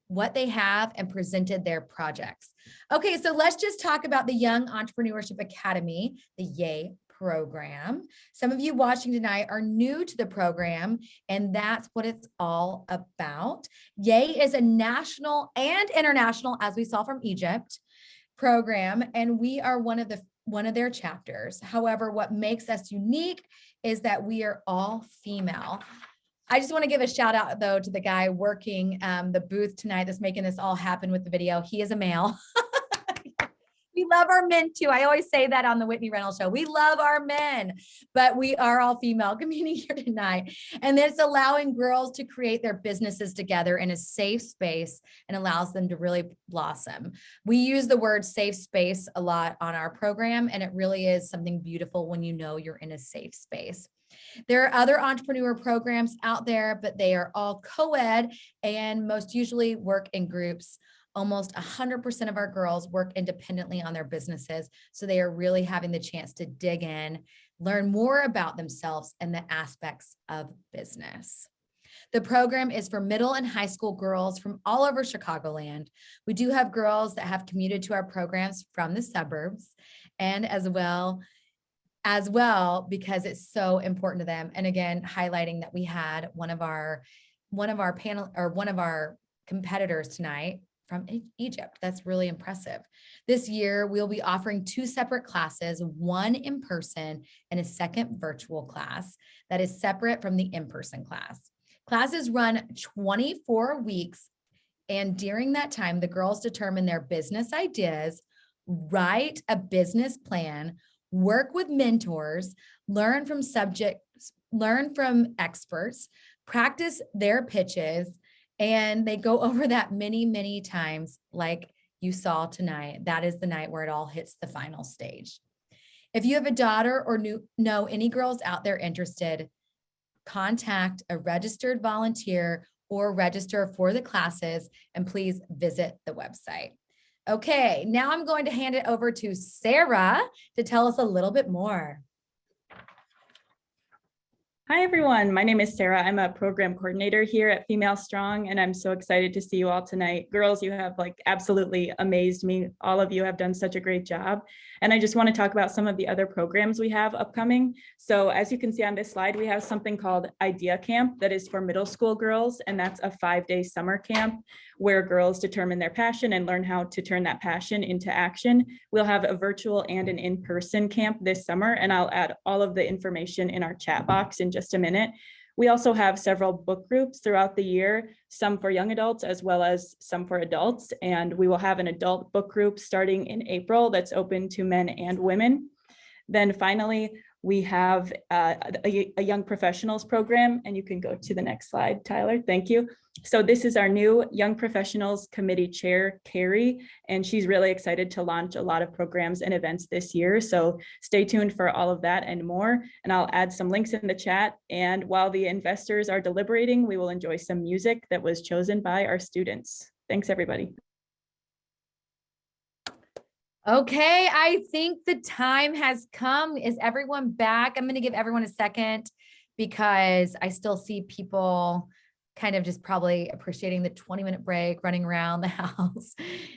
what they have and presented their projects. Okay, so let's just talk about the Young Entrepreneurship Academy, the Yay program. Some of you watching tonight are new to the program, and that's what it's all about. Yay is a national and international, as we saw from Egypt, program, and we are one of their chapters. However, what makes us unique is that we are all female. I just want to give a shout out though to the guy working the booth tonight that's making this all happen with the video. He is a male. We love our men too. I always say that on the Whitney Reynolds show. We love our men, but we are all female community here tonight. And it's allowing girls to create their businesses together in a safe space and allows them to really blossom. We use the word safe space a lot on our program, and it really is something beautiful when you know you're in a safe space. There are other entrepreneur programs out there, but they are all co-ed and most usually work in groups. Almost 100% of our girls work independently on their businesses. So they are really having the chance to dig in, learn more about themselves and the aspects of business. The program is for middle and high school girls from all over Chicagoland. We do have girls that have commuted to our programs from the suburbs, and as well because it's so important to them. And again, highlighting that we had one of our competitors tonight from Egypt. That's really impressive. This year, we'll be offering 2 separate classes, one in person and a second virtual class that is separate from the in-person class. Classes run 24 weeks, and during that time, the girls determine their business ideas, write a business plan, work with mentors, learn from experts, practice their pitches, and they go over that many, many times like you saw tonight. That is the night where it all hits the final stage. If you have a daughter or know any girls out there interested, contact a registered volunteer or register for the classes, and please visit the website. Okay, now I'm going to hand it over to Sarah to tell us a little bit more. Hi, everyone. My name is Sarah. I'm a program coordinator here at Female Strong, and I'm so excited to see you all tonight. Girls, you have absolutely amazed me. All of you have done such a great job. And I just want to talk about some of the other programs we have upcoming. So as you can see on this slide, we have something called Idea Camp that is for middle school girls, and that's a 5-day summer camp where girls determine their passion and learn how to turn that passion into action. We'll have a virtual and an in-person camp this summer, and I'll add all of the information in our chat box in just a minute. We also have several book groups throughout the year, some for young adults as well as some for adults. And we will have an adult book group starting in April that's open to men and women. Then finally, we have a young professionals program, and you can go to the next slide, Tyler. Thank you. So this is our new Young Professionals Committee Chair, Carrie, and she's really excited to launch a lot of programs and events this year. So stay tuned for all of that and more. And I'll add some links in the chat. And while the investors are deliberating, we will enjoy some music that was chosen by our students. Thanks, everybody. Okay, I think the time has come. Is everyone back? I'm going to give everyone a second because I still see people kind of just probably appreciating the 20-minute break, running around the house.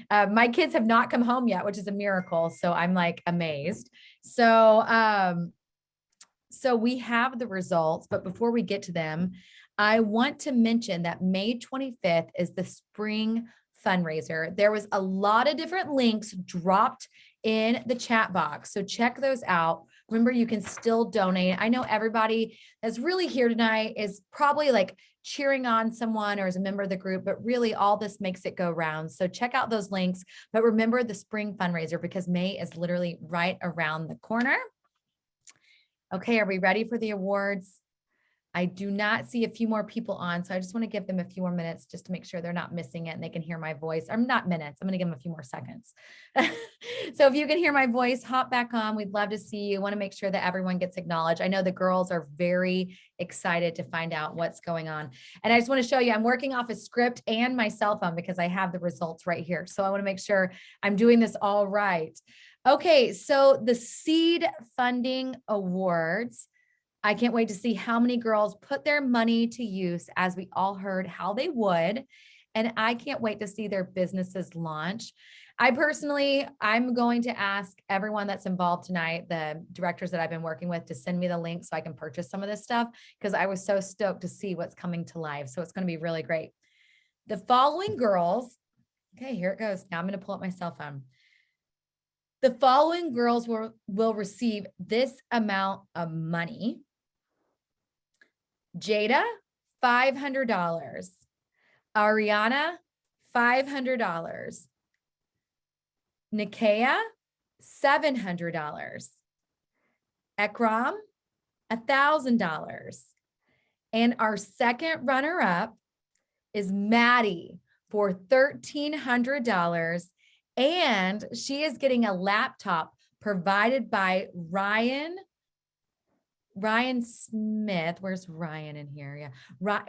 My kids have not come home yet, which is a miracle. So I'm amazed. So we have the results, but before we get to them, I want to mention that May 25th is the spring fundraiser. There was a lot of different links dropped in the chat box. So check those out. Remember, you can still donate. I know everybody that's really here tonight is probably cheering on someone or is a member of the group, but really all this makes it go round. So check out those links, but remember the spring fundraiser because May is literally right around the corner. Okay, are we ready for the awards? I do not see a few more people on, so I just want to give them a few more minutes just to make sure they're not missing it and they can hear my voice. I'm not minutes. I'm going to give them a few more seconds. So if you can hear my voice, hop back on. We'd love to see you. Want to make sure that everyone gets acknowledged. I know the girls are very excited to find out what's going on. And I just want to show you, I'm working off a script and my cell phone because I have the results right here. So I want to make sure I'm doing this all right. Okay, so the Seed Funding Awards. I can't wait to see how many girls put their money to use, as we all heard how they would. And I can't wait to see their businesses launch. I'm going to ask everyone that's involved tonight, the directors that I've been working with, to send me the link so I can purchase some of this stuff, because I was so stoked to see what's coming to life. So it's going to be really great. The following girls, okay, here it goes. Now I'm going to pull up my cell phone. The following girls will receive this amount of money. Jada, $500. Ariana, $500. Nikea, $700. Ekram, $1,000. And our second runner-up is Maddie for $1,300. And she is getting a laptop provided by Ryan Smith. Where's Ryan in here? Yeah.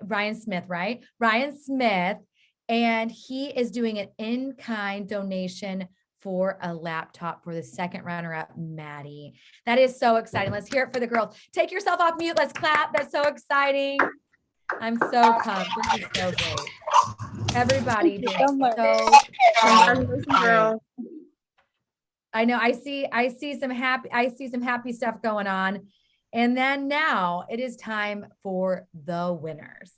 Ryan Smith, right? Ryan Smith. And he is doing an in-kind donation for a laptop for the second runner-up, Maddie. That is so exciting. Let's hear it for the girls. Take yourself off mute. Let's clap. That's so exciting. I'm so pumped. This is so great. Everybody did so Girl. I know. I see some happy stuff going on. And then now it is time for the winners.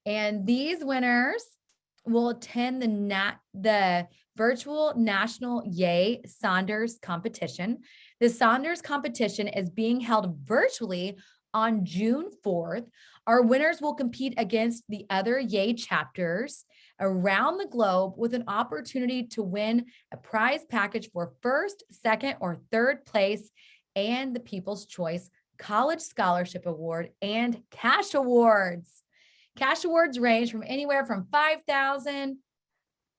And these winners will attend the virtual National Yay Saunders competition. The Saunders competition is being held virtually on June 4th. Our winners will compete against the other Yay chapters around the globe with an opportunity to win a prize package for first, second, or third place and the People's Choice College Scholarship Award and cash awards. Cash awards range from anywhere from $5,000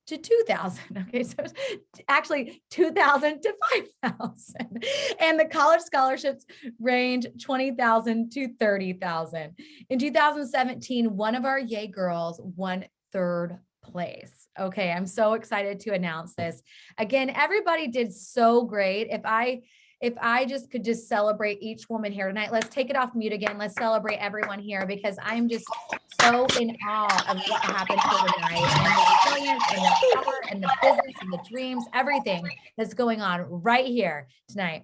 to $2,000. Okay, so it's actually $2,000 to $5,000. And the college scholarships range $20,000 to $30,000. In 2017, one of our Yay girls won third place. Okay, I'm so excited to announce this. Again, everybody did so great. If I just could just celebrate each woman here tonight, let's take it off mute again. Let's celebrate everyone here, because I'm just so in awe of what happened here tonight, and the resilience and the power and the business and the dreams, everything that's going on right here tonight.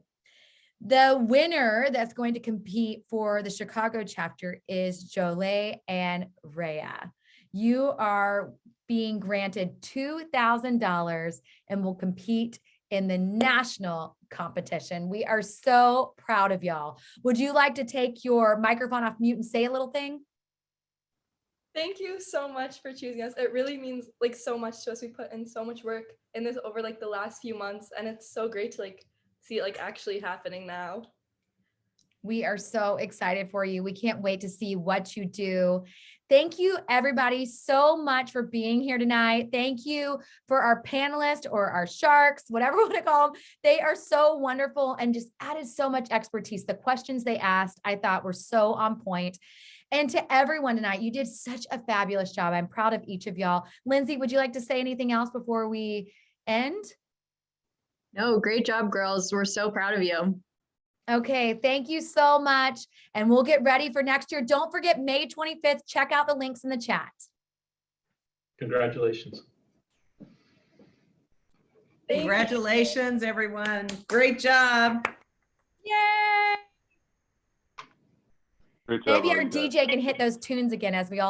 The winner that's going to compete for the Chicago chapter is Jolie and Rhea. You are being granted $2,000 and will compete in the national competition. We are so proud of y'all. Would you like to take your microphone off mute and say a little thing? Thank you so much for choosing us. It really means like so much to us. We put in so much work in this over like the last few months, and it's so great to like see it like actually happening now. We are so excited for you. We can't wait to see what you do. Thank you, everybody, so much for being here tonight. Thank you for our panelists or our sharks, whatever you want to call them. They are so wonderful and just added so much expertise. The questions they asked, I thought were so on point. And to everyone tonight, you did such a fabulous job. I'm proud of each of y'all. Lindsay, would you like to say anything else before we end? No, great job, girls. We're so proud of you. Okay, thank you so much. And we'll get ready for next year. Don't forget May 25th. Check out the links in the chat. Congratulations. Congratulations, everyone. Great job. Yay! Great job, Maybe our all you guys. DJ can hit those tunes again as we all